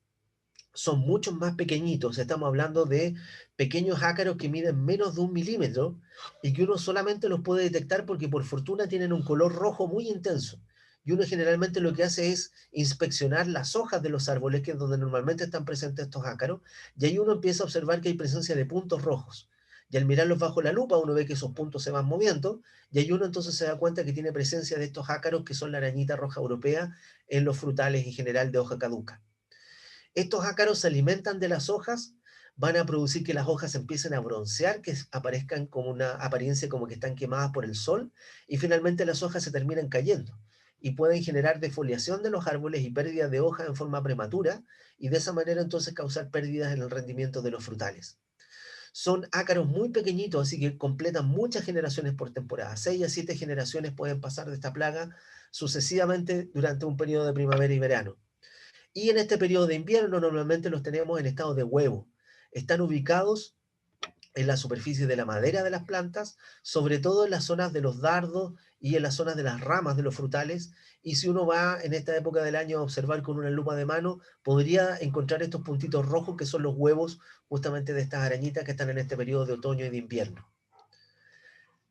son mucho más pequeñitos. Estamos hablando de pequeños ácaros que miden menos de 1 milímetro y que uno solamente los puede detectar porque por fortuna tienen un color rojo muy intenso. Y uno generalmente lo que hace es inspeccionar las hojas de los árboles, que es donde normalmente están presentes estos ácaros, y ahí uno empieza a observar que hay presencia de puntos rojos. Y al mirarlos bajo la lupa, uno ve que esos puntos se van moviendo, y ahí uno entonces se da cuenta que tiene presencia de estos ácaros, que son la arañita roja europea, en los frutales en general de hoja caduca. Estos ácaros se alimentan de las hojas, van a producir que las hojas empiecen a broncear, que aparezcan como una apariencia como que están quemadas por el sol, y finalmente las hojas se terminan cayendo y pueden generar defoliación de los árboles y pérdida de hojas en forma prematura, y de esa manera entonces causar pérdidas en el rendimiento de los frutales. Son ácaros muy pequeñitos, así que completan muchas generaciones por temporada. 6 a 7 generaciones pueden pasar de esta plaga sucesivamente durante un periodo de primavera y verano. Y en este periodo de invierno normalmente los tenemos en estado de huevo. Están ubicados en la superficie de la madera de las plantas, sobre todo en las zonas de los dardos y en las zonas de las ramas de los frutales. Y si uno va en esta época del año a observar con una lupa de mano, podría encontrar estos puntitos rojos que son los huevos justamente de estas arañitas que están en este periodo de otoño y de invierno.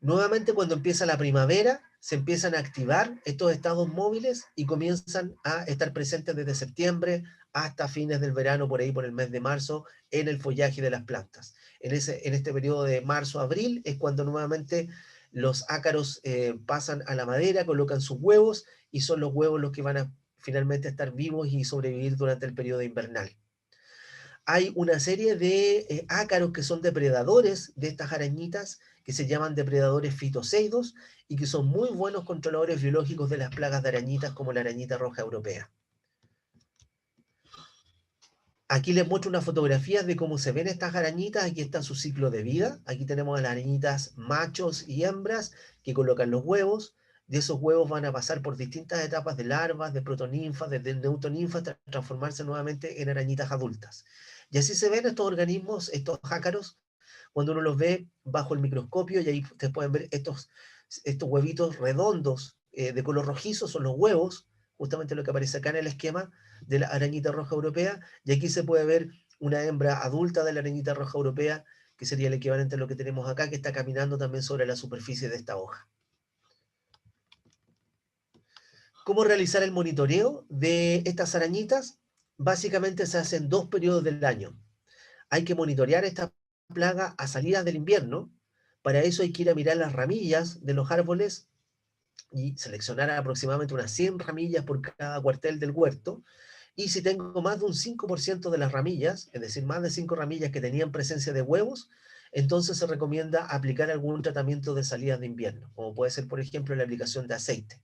Nuevamente, cuando empieza la primavera, se empiezan a activar estos estados móviles y comienzan a estar presentes desde septiembre hasta fines del verano, por ahí por el mes de marzo, en el follaje de las plantas. En este periodo de marzo-abril es cuando nuevamente los ácaros pasan a la madera, colocan sus huevos y son los huevos los que van a finalmente estar vivos y sobrevivir durante el periodo invernal. Hay una serie de ácaros que son depredadores de estas arañitas, que se llaman depredadores fitoseidos y que son muy buenos controladores biológicos de las plagas de arañitas como la arañita roja europea. Aquí les muestro unas fotografías de cómo se ven estas arañitas. Aquí está su ciclo de vida. Aquí tenemos a las arañitas machos y hembras que colocan los huevos. De esos huevos van a pasar por distintas etapas de larvas, de protoninfas, de neutoninfas, hasta transformarse nuevamente en arañitas adultas. Y así se ven estos organismos, estos ácaros, cuando uno los ve bajo el microscopio, y ahí ustedes pueden ver estos huevitos redondos de color rojizo, son los huevos, justamente lo que aparece acá en el esquema de la arañita roja europea, y aquí se puede ver una hembra adulta de la arañita roja europea, que sería el equivalente a lo que tenemos acá, que está caminando también sobre la superficie de esta hoja. ¿Cómo realizar el monitoreo de estas arañitas? Básicamente se hacen 2 periodos del año. Hay que monitorear esta plaga a salidas del invierno. Para eso hay que ir a mirar las ramillas de los árboles y seleccionar aproximadamente unas 100 ramillas por cada cuartel del huerto. Y si tengo más de un 5% de las ramillas, es decir, más de 5 ramillas que tenían presencia de huevos, entonces se recomienda aplicar algún tratamiento de salidas de invierno, como puede ser, por ejemplo, la aplicación de aceite.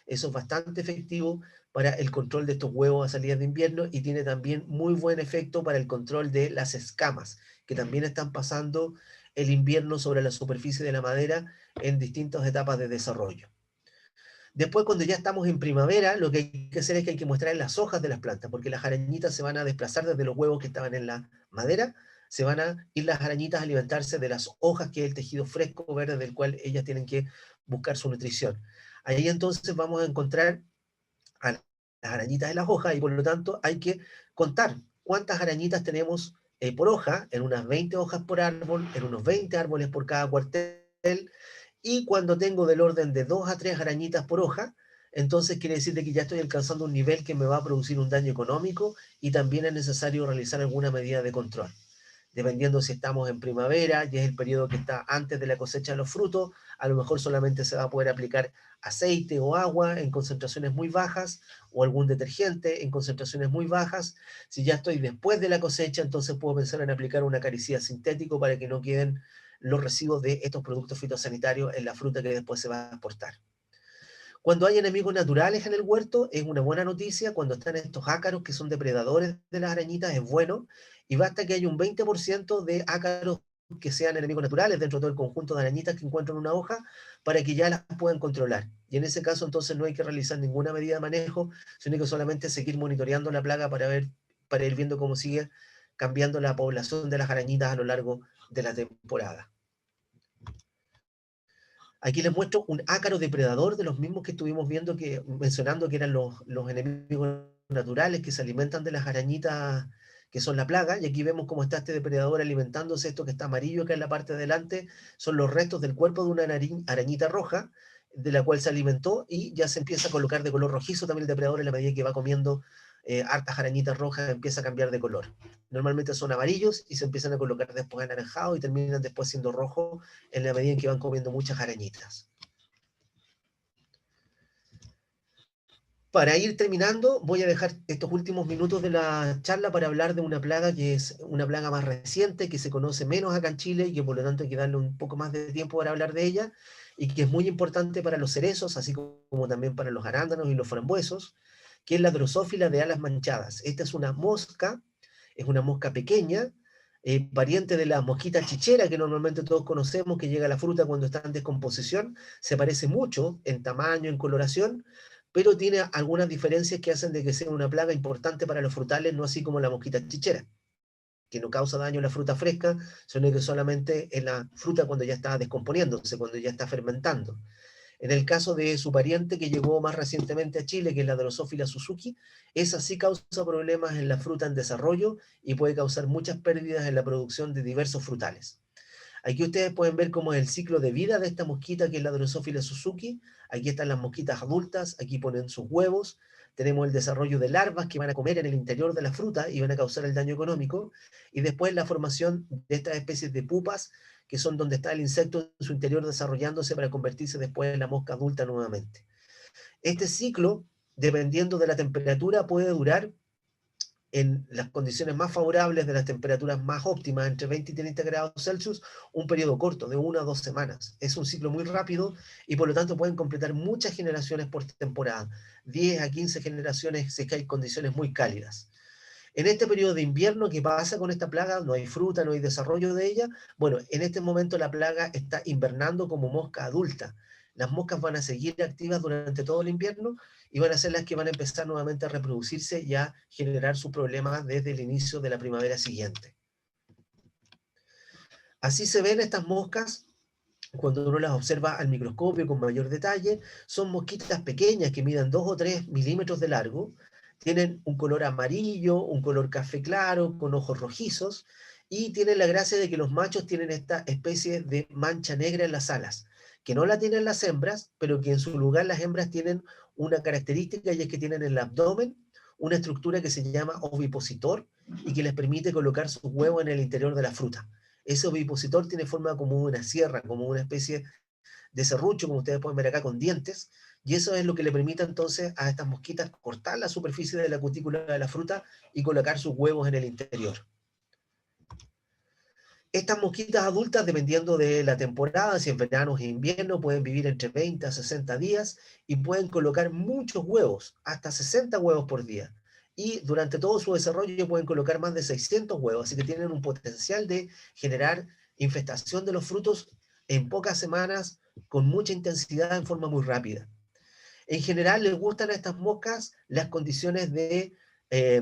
Eso es bastante efectivo para el control de estos huevos a salidas de invierno y tiene también muy buen efecto para el control de las escamas, que también están pasando el invierno sobre la superficie de la madera en distintas etapas de desarrollo. Después, cuando ya estamos en primavera, lo que hay que hacer es que hay que mostrar las hojas de las plantas, porque las arañitas se van a desplazar desde los huevos que estaban en la madera, se van a ir las arañitas a alimentarse de las hojas, que es el tejido fresco verde del cual ellas tienen que buscar su nutrición. Ahí entonces vamos a encontrar a las arañitas de las hojas y por lo tanto hay que contar cuántas arañitas tenemos por hoja, en unas 20 hojas por árbol, en unos 20 árboles por cada cuartel, y cuando tengo del orden de 2 a 3 arañitas por hoja, entonces quiere decir de que ya estoy alcanzando un nivel que me va a producir un daño económico y también es necesario realizar alguna medida de control. Dependiendo si estamos en primavera y es el periodo que está antes de la cosecha de los frutos, a lo mejor solamente se va a poder aplicar aceite o agua en concentraciones muy bajas o algún detergente en concentraciones muy bajas. Si ya estoy después de la cosecha, entonces puedo pensar en aplicar un acaricida sintético para que no queden los residuos de estos productos fitosanitarios en la fruta que después se va a exportar. Cuando hay enemigos naturales en el huerto, es una buena noticia. Cuando están estos ácaros que son depredadores de las arañitas, es bueno. Y basta que haya un 20% de ácaros que sean enemigos naturales dentro de todo el conjunto de arañitas que encuentran una hoja para que ya las puedan controlar. Y en ese caso, entonces, no hay que realizar ninguna medida de manejo, sino que solamente seguir monitoreando la plaga para ir viendo cómo sigue cambiando la población de las arañitas a lo largo de la temporada. Aquí les muestro un ácaro depredador de los mismos que estuvimos viendo, mencionando que eran los enemigos naturales que se alimentan de las arañitas que son la plaga, y aquí vemos cómo está este depredador alimentándose. Esto que está amarillo acá en la parte de delante son los restos del cuerpo de una arañita roja, de la cual se alimentó, y ya se empieza a colocar de color rojizo también el depredador en la medida que va comiendo hartas arañitas rojas, empieza a cambiar de color. Normalmente son amarillos y se empiezan a colocar después anaranjados y terminan después siendo rojos en la medida en que van comiendo muchas arañitas. Para ir terminando, voy a dejar estos últimos minutos de la charla para hablar de una plaga que es una plaga más reciente, que se conoce menos acá en Chile y que por lo tanto hay que darle un poco más de tiempo para hablar de ella, y que es muy importante para los cerezos, así como también para los arándanos y los frambuesos, que es la Drosophila de alas manchadas. Esta es una mosca pequeña, pariente de la mosquita chichera que normalmente todos conocemos, que llega a la fruta cuando está en descomposición. Se parece mucho en tamaño, en coloración, pero tiene algunas diferencias que hacen de que sea una plaga importante para los frutales, no así como la mosquita chichera, que no causa daño en la fruta fresca, sino que solamente en la fruta cuando ya está descomponiéndose, cuando ya está fermentando. En el caso de su pariente que llegó más recientemente a Chile, que es la Drosophila Suzuki, esa sí causa problemas en la fruta en desarrollo y puede causar muchas pérdidas en la producción de diversos frutales. Aquí ustedes pueden ver cómo es el ciclo de vida de esta mosquita, que es la Drosophila Suzuki. Aquí están las mosquitas adultas, aquí ponen sus huevos. Tenemos el desarrollo de larvas que van a comer en el interior de la fruta y van a causar el daño económico. Y después la formación de estas especies de pupas, que son donde está el insecto en su interior desarrollándose para convertirse después en la mosca adulta nuevamente. Este ciclo, dependiendo de la temperatura, puede durar, en las condiciones más favorables de las temperaturas más óptimas, entre 20 y 30 grados Celsius, un periodo corto de 1 a 2 semanas. Es un ciclo muy rápido y por lo tanto pueden completar muchas generaciones por temporada, 10 a 15 generaciones si es que hay condiciones muy cálidas. En este periodo de invierno, ¿qué pasa con esta plaga? No hay fruta, no hay desarrollo de ella. Bueno, en este momento la plaga está invernando como mosca adulta. Las moscas van a seguir activas durante todo el invierno y van a ser las que van a empezar nuevamente a reproducirse y a generar sus problemas desde el inicio de la primavera siguiente. Así se ven estas moscas cuando uno las observa al microscopio con mayor detalle. Son mosquitas pequeñas que miden 2 o 3 milímetros de largo, tienen un color amarillo, un color café claro, con ojos rojizos, y tienen la gracia de que los machos tienen esta especie de mancha negra en las alas, que no la tienen las hembras, pero que en su lugar las hembras tienen una característica, y es que tienen en el abdomen una estructura que se llama ovipositor y que les permite colocar sus huevos en el interior de la fruta. Ese ovipositor tiene forma como una sierra, como una especie de serrucho, como ustedes pueden ver acá, con dientes, y eso es lo que le permite entonces a estas mosquitas cortar la superficie de la cutícula de la fruta y colocar sus huevos en el interior. Estas mosquitas adultas, dependiendo de la temporada, si en verano o en invierno, pueden vivir entre 20 a 60 días y pueden colocar muchos huevos, hasta 60 huevos por día. Y durante todo su desarrollo pueden colocar más de 600 huevos, así que tienen un potencial de generar infestación de los frutos en pocas semanas, con mucha intensidad, en forma muy rápida. En general les gustan a estas moscas las condiciones de eh,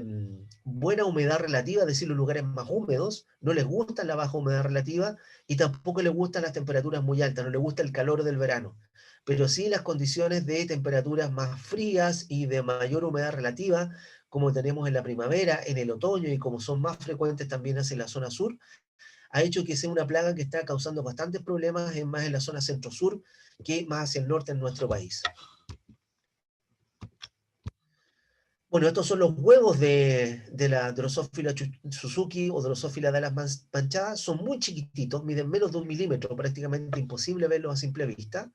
buena humedad relativa, es decir, los lugares más húmedos. No les gusta la baja humedad relativa y tampoco les gustan las temperaturas muy altas, no les gusta el calor del verano. Pero sí las condiciones de temperaturas más frías y de mayor humedad relativa, como tenemos en la primavera, en el otoño, y como son más frecuentes también hacia la zona sur, ha hecho que sea una plaga que está causando bastantes problemas más en la zona centro-sur que más hacia el norte en nuestro país. Bueno, estos son los huevos de la Drosophila Suzuki o Drosophila de alas manchadas. Son muy chiquititos, miden menos de 1 milímetro, prácticamente imposible verlos a simple vista.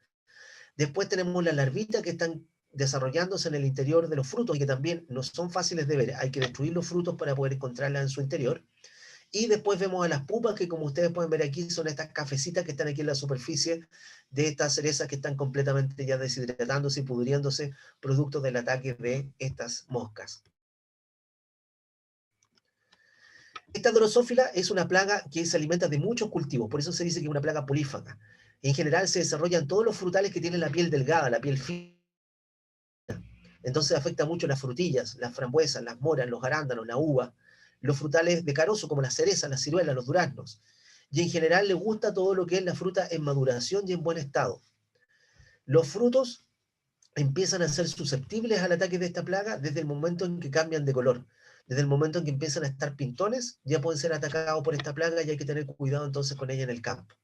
Después tenemos las larvitas que están desarrollándose en el interior de los frutos y que también no son fáciles de ver. Hay que destruir los frutos para poder encontrarlas en su interior. Y después vemos a las pupas, que como ustedes pueden ver aquí, son estas cafecitas que están aquí en la superficie de estas cerezas que están completamente ya deshidratándose y pudriéndose, producto del ataque de estas moscas. Esta drosófila es una plaga que se alimenta de muchos cultivos, por eso se dice que es una plaga polífaga. En general se desarrollan todos los frutales que tienen la piel delgada, la piel fina. Entonces afecta mucho las frutillas, las frambuesas, las moras, los arándanos, la uva, los frutales de carozo como las cerezas, las ciruelas, los duraznos. Y en general le gusta todo lo que es la fruta en maduración y en buen estado. Los frutos empiezan a ser susceptibles al ataque de esta plaga desde el momento en que cambian de color. Desde el momento en que empiezan a estar pintones, ya pueden ser atacados por esta plaga y hay que tener cuidado entonces con ella en el campo.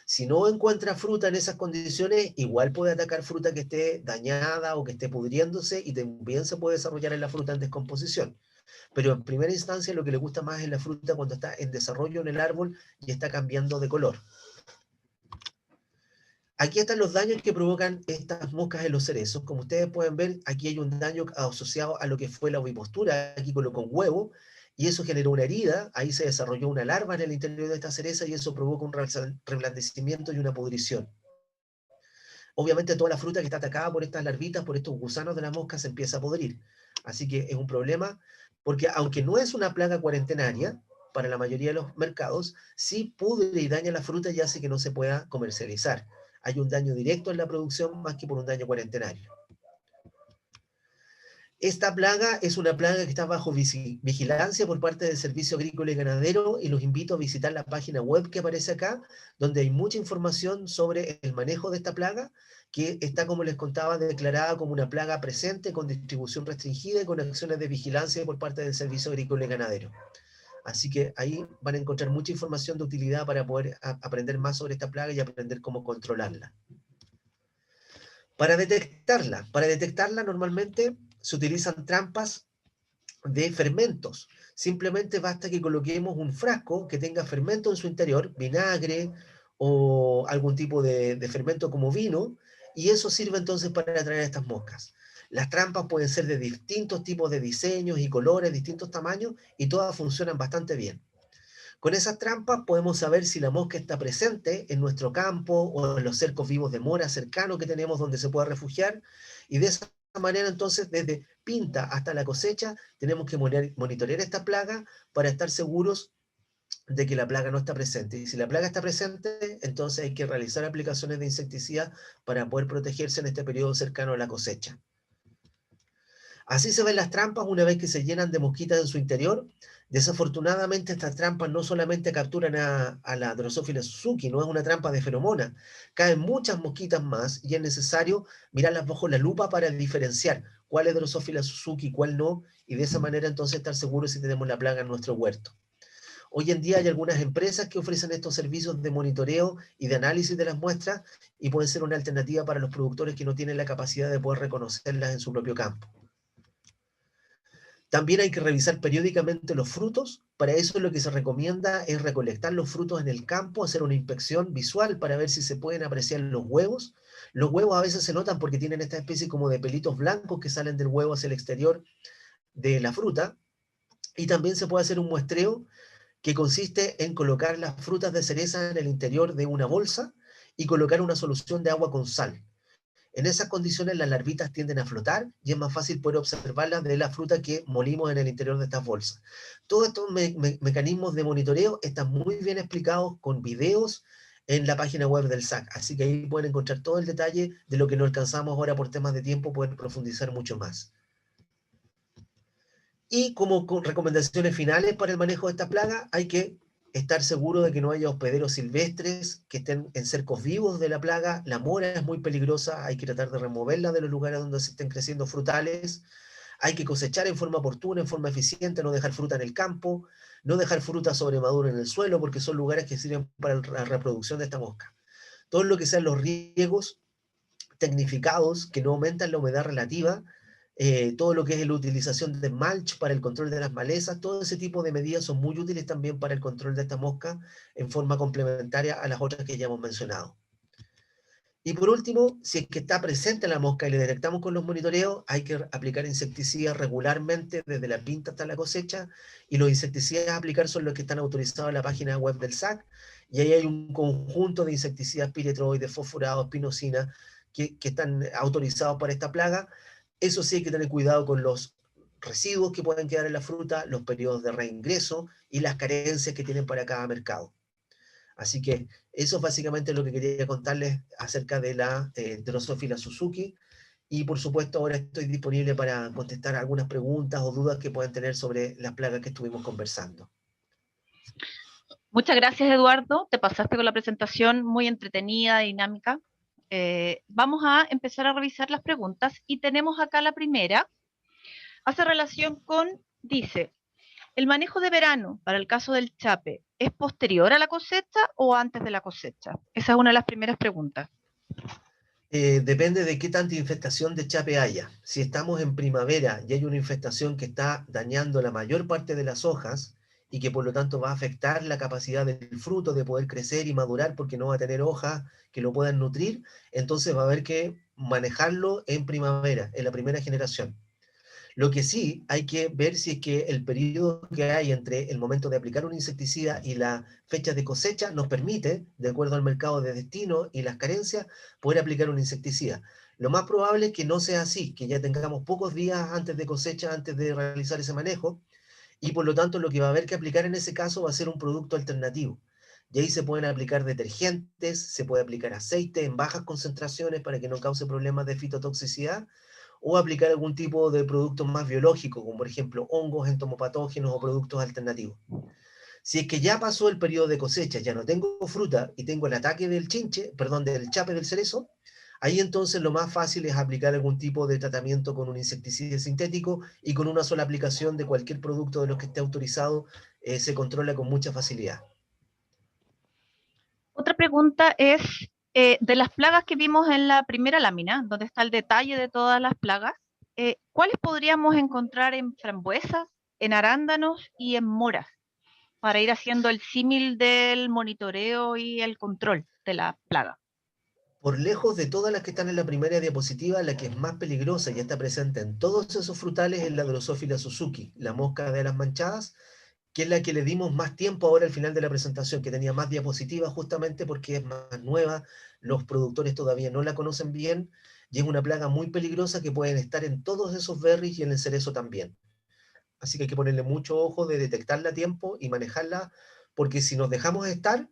Si no encuentra fruta en esas condiciones, igual puede atacar fruta que esté dañada o que esté pudriéndose y también se puede desarrollar en la fruta en descomposición. Pero en primera instancia lo que le gusta más es la fruta cuando está en desarrollo en el árbol y está cambiando de color. Aquí están los daños que provocan estas moscas en los cerezos. Como ustedes pueden ver, aquí hay un daño asociado a lo que fue la ovipostura. Aquí colocó un huevo y eso generó una herida. Ahí se desarrolló una larva en el interior de esta cereza y eso provoca un reblandecimiento y una pudrición. Obviamente toda la fruta que está atacada por estas larvitas, por estos gusanos de la mosca, se empieza a podrir. Así que es un problema, porque aunque no es una plaga cuarentenaria, para la mayoría de los mercados, sí pudre y daña la fruta y hace que no se pueda comercializar. Hay un daño directo en la producción más que por un daño cuarentenario. Esta plaga es una plaga que está bajo vigilancia por parte del Servicio Agrícola y Ganadero y los invito a visitar la página web que aparece acá, donde hay mucha información sobre el manejo de esta plaga, que está, como les contaba, declarada como una plaga presente con distribución restringida y con acciones de vigilancia por parte del Servicio Agrícola y Ganadero. Así que ahí van a encontrar mucha información de utilidad para poder aprender más sobre esta plaga y aprender cómo controlarla. Para detectarla normalmente se utilizan trampas de fermentos. Simplemente basta que coloquemos un frasco que tenga fermento en su interior, vinagre o algún tipo de fermento como vino, y eso sirve entonces para atraer a estas moscas. Las trampas pueden ser de distintos tipos de diseños y colores, distintos tamaños, y todas funcionan bastante bien. Con esas trampas podemos saber si la mosca está presente en nuestro campo o en los cercos vivos de mora cercanos que tenemos donde se pueda refugiar, y de esa manera entonces desde pinta hasta la cosecha tenemos que monitorear esta plaga para estar seguros de que la plaga no está presente. Y si la plaga está presente, entonces hay que realizar aplicaciones de insecticida para poder protegerse en este periodo cercano a la cosecha. Así se ven las trampas una vez que se llenan de mosquitas en su interior. Desafortunadamente estas trampas no solamente capturan a la Drosophila Suzuki, no es una trampa de feromona. Caen muchas mosquitas más y es necesario mirarlas bajo la lupa para diferenciar cuál es Drosophila Suzuki y cuál no, y de esa manera entonces estar seguros si tenemos la plaga en nuestro huerto. Hoy en día hay algunas empresas que ofrecen estos servicios de monitoreo y de análisis de las muestras y pueden ser una alternativa para los productores que no tienen la capacidad de poder reconocerlas en su propio campo. También hay que revisar periódicamente los frutos. Para eso lo que se recomienda es recolectar los frutos en el campo, hacer una inspección visual para ver si se pueden apreciar los huevos. Los huevos a veces se notan porque tienen esta especie como de pelitos blancos que salen del huevo hacia el exterior de la fruta. Y también se puede hacer un muestreo que consiste en colocar las frutas de cereza en el interior de una bolsa y colocar una solución de agua con sal. En esas condiciones las larvitas tienden a flotar y es más fácil poder observarlas de la fruta que molimos en el interior de estas bolsas. Todos estos mecanismos de monitoreo están muy bien explicados con videos en la página web del SAC, así que ahí pueden encontrar todo el detalle de lo que no alcanzamos ahora por temas de tiempo, poder profundizar mucho más. Y como recomendaciones finales para el manejo de esta plaga, hay que estar seguro de que no haya hospederos silvestres que estén en cercos vivos de la plaga. La mora es muy peligrosa, hay que tratar de removerla de los lugares donde se estén creciendo frutales. Hay que cosechar en forma oportuna, en forma eficiente, no dejar fruta en el campo, no dejar fruta sobremadura en el suelo, porque son lugares que sirven para la reproducción de esta mosca. Todo lo que sean los riegos tecnificados que no aumentan la humedad relativa, todo lo que es la utilización de mulch para el control de las malezas, todo ese tipo de medidas son muy útiles también para el control de esta mosca en forma complementaria a las otras que ya hemos mencionado. Y por último, si es que está presente la mosca y le detectamos con los monitoreos, hay que aplicar insecticidas regularmente desde la pinta hasta la cosecha, y los insecticidas a aplicar son los que están autorizados en la página web del SAC, y ahí hay un conjunto de insecticidas piretroides, fosforados, pinocina, que están autorizados para esta plaga. Eso sí, hay que tener cuidado con los residuos que pueden quedar en la fruta, los periodos de reingreso y las carencias que tienen para cada mercado. Así que eso es básicamente lo que quería contarles acerca de la Drosophila Suzuki. Y por supuesto ahora estoy disponible para contestar algunas preguntas o dudas que puedan tener sobre las plagas que estuvimos conversando. Muchas gracias, Eduardo. Te pasaste con la presentación muy entretenida, dinámica. Vamos a empezar a revisar las preguntas y tenemos acá la primera. Hace relación con, dice, ¿el manejo de verano para el caso del chape es posterior a la cosecha o antes de la cosecha? Esa es una de las primeras preguntas. Depende de qué tanta infestación de chape haya. Si estamos en primavera y hay una infestación que está dañando la mayor parte de las hojas y que por lo tanto va a afectar la capacidad del fruto de poder crecer y madurar porque no va a tener hojas que lo puedan nutrir, entonces va a haber que manejarlo en primavera, en la primera generación. Lo que sí hay que ver si es que el periodo que hay entre el momento de aplicar un insecticida y la fecha de cosecha nos permite, de acuerdo al mercado de destino y las carencias, poder aplicar un insecticida. Lo más probable es que no sea así, que ya tengamos pocos días antes de cosecha, antes de realizar ese manejo, y por lo tanto lo que va a haber que aplicar en ese caso va a ser un producto alternativo. Y ahí se pueden aplicar detergentes, se puede aplicar aceite en bajas concentraciones para que no cause problemas de fitotoxicidad, o aplicar algún tipo de producto más biológico, como por ejemplo hongos, entomopatógenos o productos alternativos. Si es que ya pasó el periodo de cosecha, ya no tengo fruta y tengo el ataque del chinche, perdón, del chape del cerezo, ahí entonces lo más fácil es aplicar algún tipo de tratamiento con un insecticida sintético y con una sola aplicación de cualquier producto de los que esté autorizado, se controla con mucha facilidad. Otra pregunta es, de las plagas que vimos en la primera lámina, donde está el detalle de todas las plagas, ¿cuáles podríamos encontrar en frambuesas, en arándanos y en moras, para ir haciendo el símil del monitoreo y el control de la plaga? Por lejos de todas las que están en la primera diapositiva, la que es más peligrosa y está presente en todos esos frutales es la Drosophila Suzuki, la mosca de alas manchadas, que es la que le dimos más tiempo ahora al final de la presentación, que tenía más diapositivas justamente porque es más nueva, los productores todavía no la conocen bien, y es una plaga muy peligrosa que pueden estar en todos esos berries y en el cerezo también. Así que hay que ponerle mucho ojo de detectarla a tiempo y manejarla, porque si nos dejamos estar,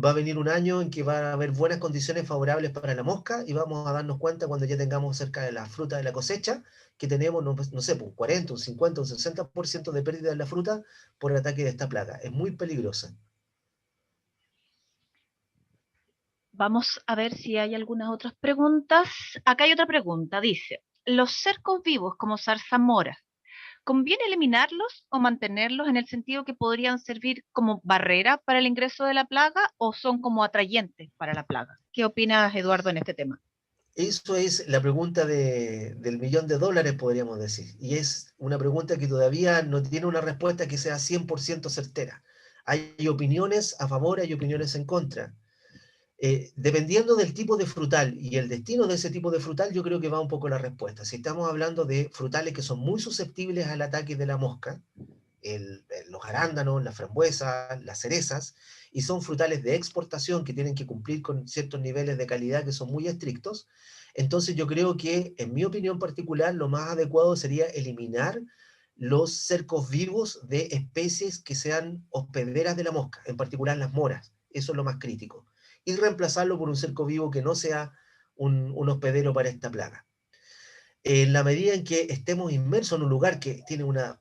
va a venir un año en que va a haber buenas condiciones favorables para la mosca y vamos a darnos cuenta cuando ya tengamos cerca de la fruta de la cosecha que tenemos, no, no sé, un 40, un 50, un 60% de pérdida de la fruta por el ataque de esta plaga. Es muy peligrosa. Vamos a ver si hay algunas otras preguntas. Acá hay otra pregunta, dice, ¿los cercos vivos como zarzamoras, conviene eliminarlos o mantenerlos en el sentido que podrían servir como barrera para el ingreso de la plaga o son como atrayentes para la plaga? ¿Qué opinas, Eduardo, en este tema? Eso es la pregunta del millón de dólares, podríamos decir. Y es una pregunta que todavía no tiene una respuesta que sea 100% certera. Hay opiniones a favor, hay opiniones en contra. Dependiendo del tipo de frutal y el destino de ese tipo de frutal, yo creo que va un poco la respuesta. Si estamos hablando de frutales que son muy susceptibles al ataque de la mosca, los arándanos, las frambuesas, las cerezas, y son frutales de exportación que tienen que cumplir con ciertos niveles de calidad que son muy estrictos, entonces yo creo que, en mi opinión particular, lo más adecuado sería eliminar los cercos vivos de especies que sean hospederas de la mosca, en particular las moras. Eso es lo más crítico. Y reemplazarlo por un cerco vivo que no sea un hospedero para esta plaga. En la medida en que estemos inmersos en un lugar que tiene una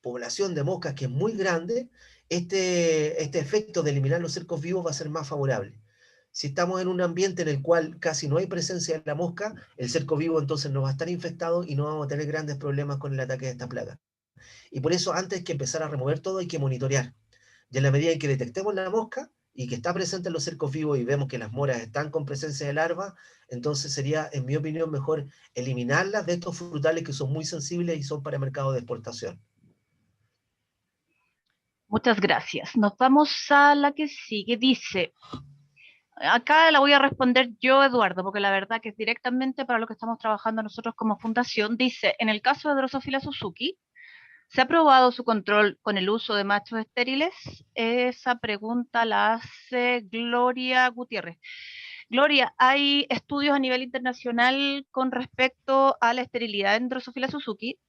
población de moscas que es muy grande, este efecto de eliminar los cercos vivos va a ser más favorable. Si estamos en un ambiente en el cual casi no hay presencia de la mosca, el cerco vivo entonces no va a estar infectado y no vamos a tener grandes problemas con el ataque de esta plaga. Y por eso antes que empezar a remover todo hay que monitorear. Y en la medida en que detectemos la mosca y que está presente en los cercos vivos y vemos que las moras están con presencia de larvas, entonces sería, en mi opinión, mejor eliminarlas de estos frutales que son muy sensibles y son para mercado de exportación. Muchas gracias. Nos vamos a la que sigue. Dice, acá la voy a responder yo, Eduardo, porque la verdad que es directamente para lo que estamos trabajando nosotros como fundación. Dice, en el caso de Drosophila Suzuki, ¿se ha probado su control con el uso de machos estériles? Esa pregunta la hace Gloria Gutiérrez. Gloria, ¿hay estudios a nivel internacional con respecto a la esterilidad en Drosophila Suzuki?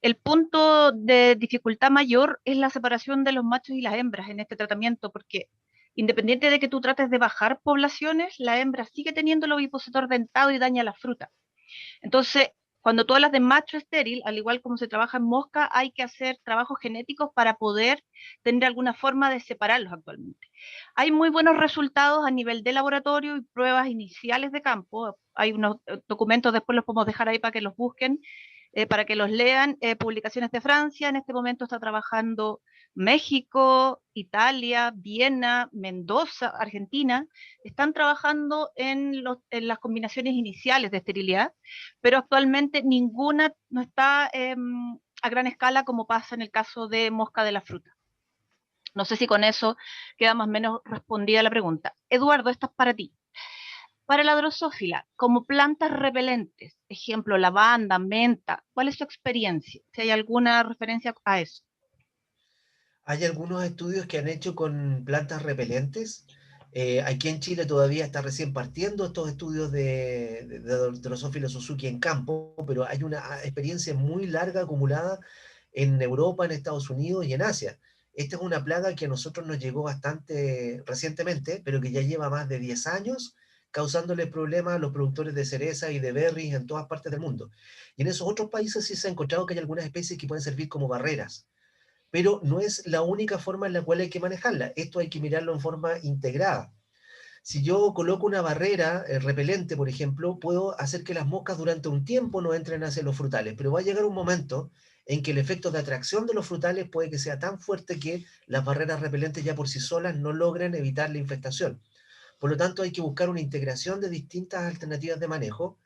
El punto de dificultad mayor es la separación de los machos y las hembras en este tratamiento, porque independiente de que tú trates de bajar poblaciones, la hembra sigue teniendo el ovipositor dentado y daña la fruta. Entonces, Cuando tú hablas de macho estéril, al igual como se trabaja en mosca, hay que hacer trabajos genéticos para poder tener alguna forma de separarlos actualmente. Hay muy buenos resultados a nivel de laboratorio y pruebas iniciales de campo. Hay unos documentos, después los podemos dejar ahí para que los busquen, para que los lean, publicaciones de Francia. En este momento está trabajando México, Italia, Viena, Mendoza, Argentina. Están trabajando en las combinaciones iniciales de esterilidad, pero actualmente ninguna no está a gran escala como pasa en el caso de mosca de la fruta. No sé si con eso queda más o menos respondida la pregunta. Eduardo, esta es para ti. Para la drosófila, como plantas repelentes, ejemplo, lavanda, menta, ¿cuál es su experiencia? Si hay alguna referencia a eso. Hay algunos estudios que han hecho con plantas repelentes. Aquí en Chile todavía está recién partiendo estos estudios de Drosophila Suzuki en campo, pero hay una experiencia muy larga acumulada en Europa, en Estados Unidos y en Asia. Esta es una plaga que a nosotros nos llegó bastante recientemente, pero que ya lleva más de 10 años causándole problemas a los productores de cereza y de berries en todas partes del mundo. Y en esos otros países sí se ha encontrado que hay algunas especies que pueden servir como barreras, pero no es la única forma en la cual hay que manejarla. Esto hay que mirarlo en forma integrada. Si yo coloco una barrera repelente, por ejemplo, puedo hacer que las moscas durante un tiempo no entren hacia los frutales, pero va a llegar un momento en que el efecto de atracción de los frutales puede que sea tan fuerte que las barreras repelentes ya por sí solas no logren evitar la infestación. Por lo tanto, hay que buscar una integración de distintas alternativas de manejo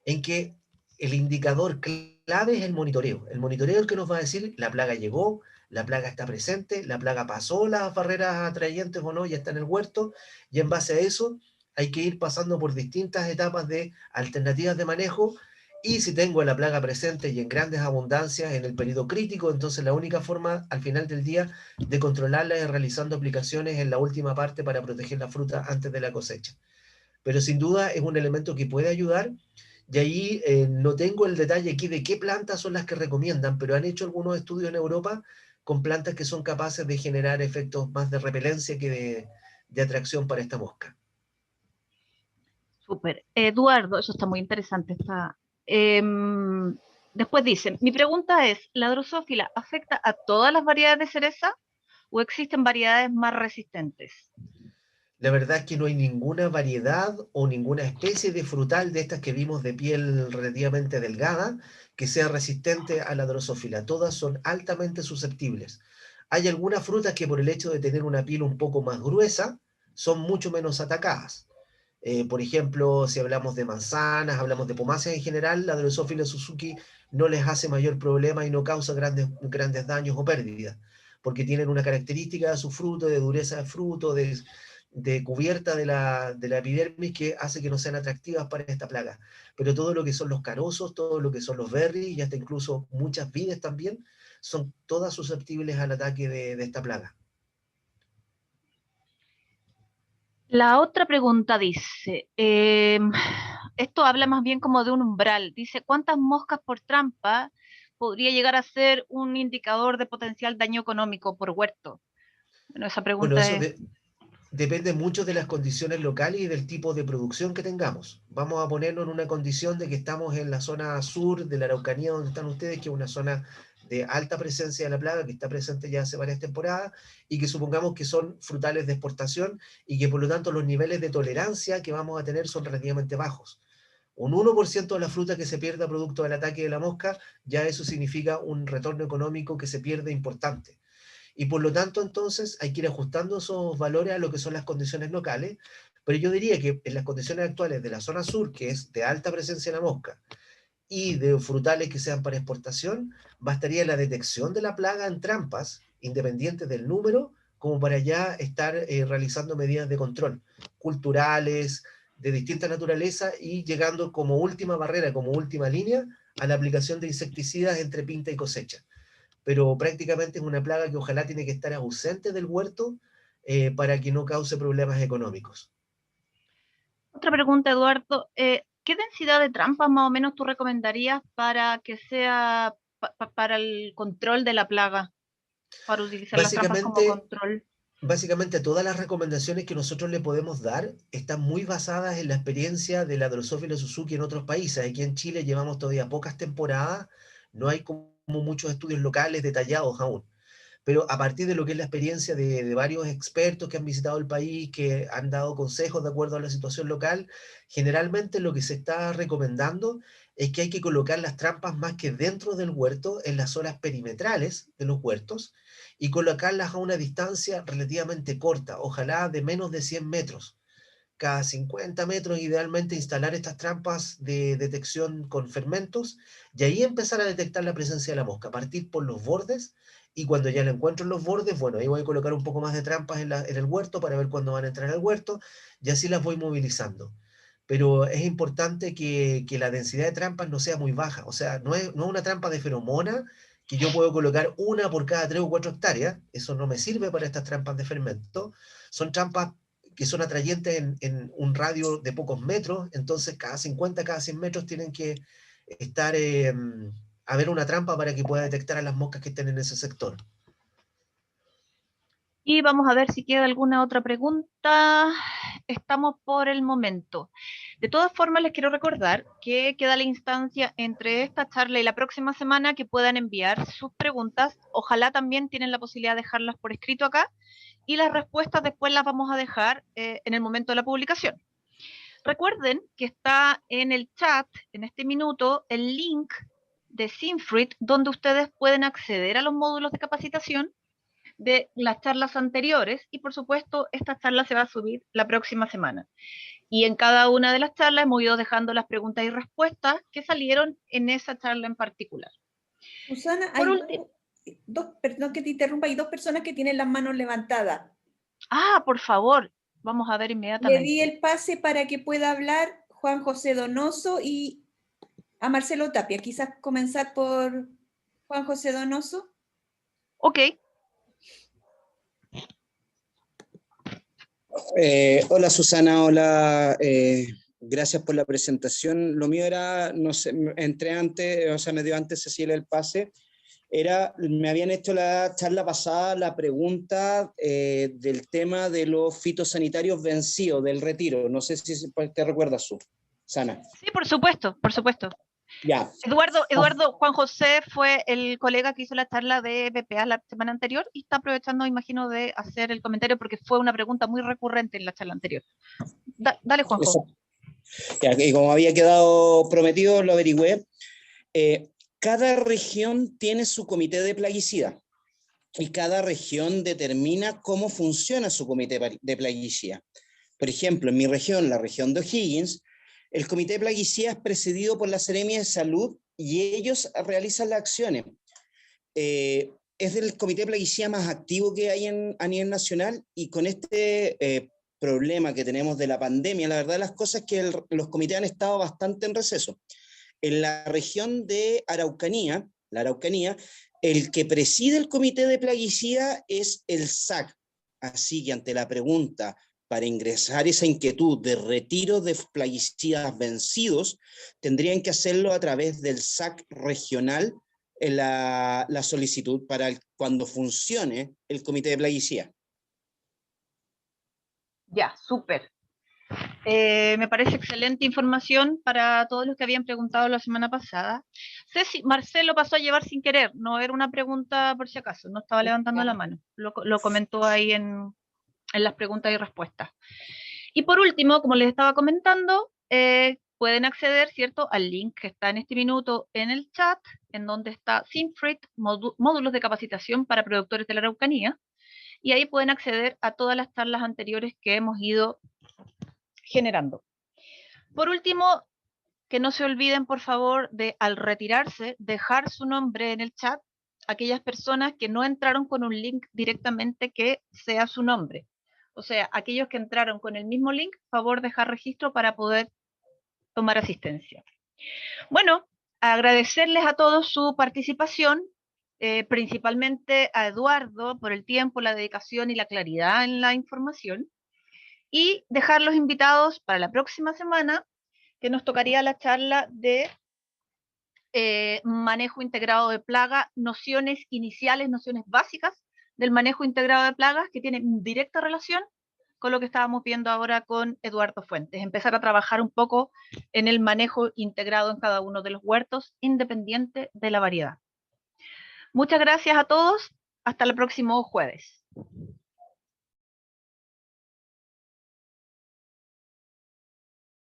en que el indicador clave es el monitoreo. El monitoreo es el que nos va a decir la plaga llegó, la plaga está presente, la plaga pasó las barreras atrayentes o no, ya está en el huerto, y en base a eso hay que ir pasando por distintas etapas de alternativas de manejo. Y si tengo la plaga presente y en grandes abundancias en el periodo crítico, entonces la única forma al final del día de controlarla es realizando aplicaciones en la última parte para proteger la fruta antes de la cosecha. Pero sin duda es un elemento que puede ayudar. Y ahí no tengo el detalle aquí de qué plantas son las que recomiendan, pero han hecho algunos estudios en Europa con plantas que son capaces de generar efectos más de repelencia que de atracción para esta mosca. Súper. Eduardo, eso está muy interesante. Después dice, mi pregunta es, ¿la drosófila afecta a todas las variedades de cereza o existen variedades más resistentes? La verdad es que no hay ninguna variedad o ninguna especie de frutal de estas que vimos de piel relativamente delgada que sea resistente a la drosófila. Todas son altamente susceptibles. Hay algunas frutas que por el hecho de tener una piel un poco más gruesa son mucho menos atacadas. Por ejemplo, si hablamos de manzanas, hablamos de pomáceas en general, la Drosophila Suzuki no les hace mayor problema y no causa grandes daños o pérdidas, porque tienen una característica de su fruto, de dureza de fruto, de cubierta de la epidermis que hace que no sean atractivas para esta plaga. Pero todo lo que son los carozos, todo lo que son los berries y hasta incluso muchas vides también, son todas susceptibles al ataque de esta plaga. La otra pregunta dice, esto habla más bien como de un umbral. Dice, ¿cuántas moscas por trampa podría llegar a ser un indicador de potencial daño económico por huerto? Bueno, esa Bueno, pregunta eso es, depende mucho de las condiciones locales y del tipo de producción que tengamos. Vamos a ponernos en una condición de que estamos en la zona sur de la Araucanía, donde están ustedes, que es una zona de alta presencia de la plaga, que está presente ya hace varias temporadas, y que supongamos que son frutales de exportación y que por lo tanto los niveles de tolerancia que vamos a tener son relativamente bajos. Un 1% de la fruta que se pierda producto del ataque de la mosca, ya eso significa un retorno económico que se pierde importante. Y por lo tanto, entonces, hay que ir ajustando esos valores a lo que son las condiciones locales. Pero yo diría que en las condiciones actuales de la zona sur, que es de alta presencia de la mosca, y de frutales que sean para exportación, bastaría la detección de la plaga en trampas, independientes del número, como para ya estar realizando medidas de control culturales, de distinta naturaleza, y llegando como última barrera, como última línea, a la aplicación de insecticidas entre pinta y cosecha. Pero prácticamente es una plaga que ojalá tiene que estar ausente del huerto para que no cause problemas económicos. otra pregunta, Eduardo, ¿qué densidad de trampas más o menos tú recomendarías para que sea para el control de la plaga, para utilizar las trampas como Básicamente, control? Básicamente todas las recomendaciones que nosotros le podemos dar están muy basadas en la experiencia de la Drosophila Suzuki en otros países. Aquí en Chile llevamos todavía pocas temporadas, no hay como muchos estudios locales detallados aún. Pero a partir de lo que es la experiencia de varios expertos que han visitado el país, que han dado consejos de acuerdo a la situación local, generalmente lo que se está recomendando es que hay que colocar las trampas más que dentro del huerto, en las zonas perimetrales de los huertos, y colocarlas a una distancia relativamente corta, ojalá de menos de 100 metros. Cada 50 metros, idealmente, instalar estas trampas de detección con fermentos y ahí empezar a detectar la presencia de la mosca, partir por los bordes, y cuando ya la encuentro en los bordes, bueno, ahí voy a colocar un poco más de trampas en el huerto para ver cuándo van a entrar al huerto, y así las voy movilizando. Pero es importante que la densidad de trampas no sea muy baja, o sea, no es una trampa de feromona que yo puedo colocar una por cada 3 o 4 hectáreas, eso no me sirve para estas trampas de fermento, son trampas que son atrayentes en un radio de pocos metros, entonces cada 50, cada 100 metros tienen que estar, haber una trampa para que pueda detectar a las moscas que estén en ese sector. Y vamos a ver si queda alguna otra pregunta. Estamos por el momento. De todas formas, les quiero recordar que queda la instancia entre esta charla y la próxima semana que puedan enviar sus preguntas. Ojalá también tienen la posibilidad de dejarlas por escrito acá y las respuestas después las vamos a dejar en el momento de la publicación. Recuerden que está en el chat, en este minuto, el link de Synfrit, donde ustedes pueden acceder a los módulos de capacitación de las charlas anteriores y por supuesto esta charla se va a subir la próxima semana. Y en cada una de las charlas hemos ido dejando las preguntas y respuestas que salieron en esa charla en particular. Susana, Por hay último, perdón que te interrumpa, hay dos personas que tienen las manos levantadas. por favor, vamos a ver Le inmediatamente. di el pase para que pueda hablar Juan José Donoso y a Marcelo Tapia. Quizás comenzar por Juan José Donoso. Ok. Hola Susana, hola, gracias por la presentación. Lo mío era, no sé, entré antes, o sea, me dio antes Cecilia el pase. Me habían hecho la charla pasada la pregunta del tema de los fitosanitarios vencidos, del retiro. No sé si te recuerdas, Susana. Sí, por supuesto, por supuesto. Ya. Eduardo, Juan José fue el colega que hizo la charla de BPA la semana anterior y está aprovechando, imagino, de hacer el comentario porque fue una pregunta muy recurrente en la charla anterior. Dale, Juanjo. Ya, y como había quedado prometido, lo averigüé. Cada región tiene su comité de plaguicida y cada región determina cómo funciona su comité de plaguicida. Por ejemplo, en mi región, la región de O'Higgins, el comité de plaguicida es presidido por la Seremia de Salud y ellos realizan las acciones. Es el comité de plaguicida más activo que hay a nivel nacional y con este problema que tenemos de la pandemia, la verdad de las cosas es que los comités han estado bastante en receso. En la región de Araucanía, el que preside el comité de plaguicida es el SAC. Así que ante la pregunta para ingresar esa inquietud de retiro de plaguicidas vencidos, tendrían que hacerlo a través del SAC regional en la solicitud para cuando funcione el comité de plaguicida. Ya, súper. Me parece excelente información para todos los que habían preguntado la semana pasada. Ceci, Marcelo pasó a llevar sin querer, no era una pregunta por si acaso, no estaba levantando la mano, lo comentó ahí en las preguntas y respuestas. Y por último, como les estaba comentando, pueden acceder, ¿cierto?, al link que está en este minuto en el chat, en donde está Synfrit, módulos de capacitación para productores de la Araucanía, y ahí pueden acceder a todas las charlas anteriores que hemos ido generando. Por último, que no se olviden, por favor, de al retirarse, dejar su nombre en el chat, aquellas personas que no entraron con un link directamente que sea su nombre. O sea, aquellos que entraron con el mismo link, favor dejar registro para poder tomar asistencia. Bueno, agradecerles a todos su participación, principalmente a Eduardo por el tiempo, la dedicación y la claridad en la información, y dejarlos invitados para la próxima semana, que nos tocaría la charla de manejo integrado de plaga, nociones iniciales, nociones básicas del manejo integrado de plagas que tiene directa relación con lo que estábamos viendo ahora con Eduardo Fuentes, empezar a trabajar un poco en el manejo integrado en cada uno de los huertos, independiente de la variedad. Muchas gracias a todos, hasta el próximo jueves.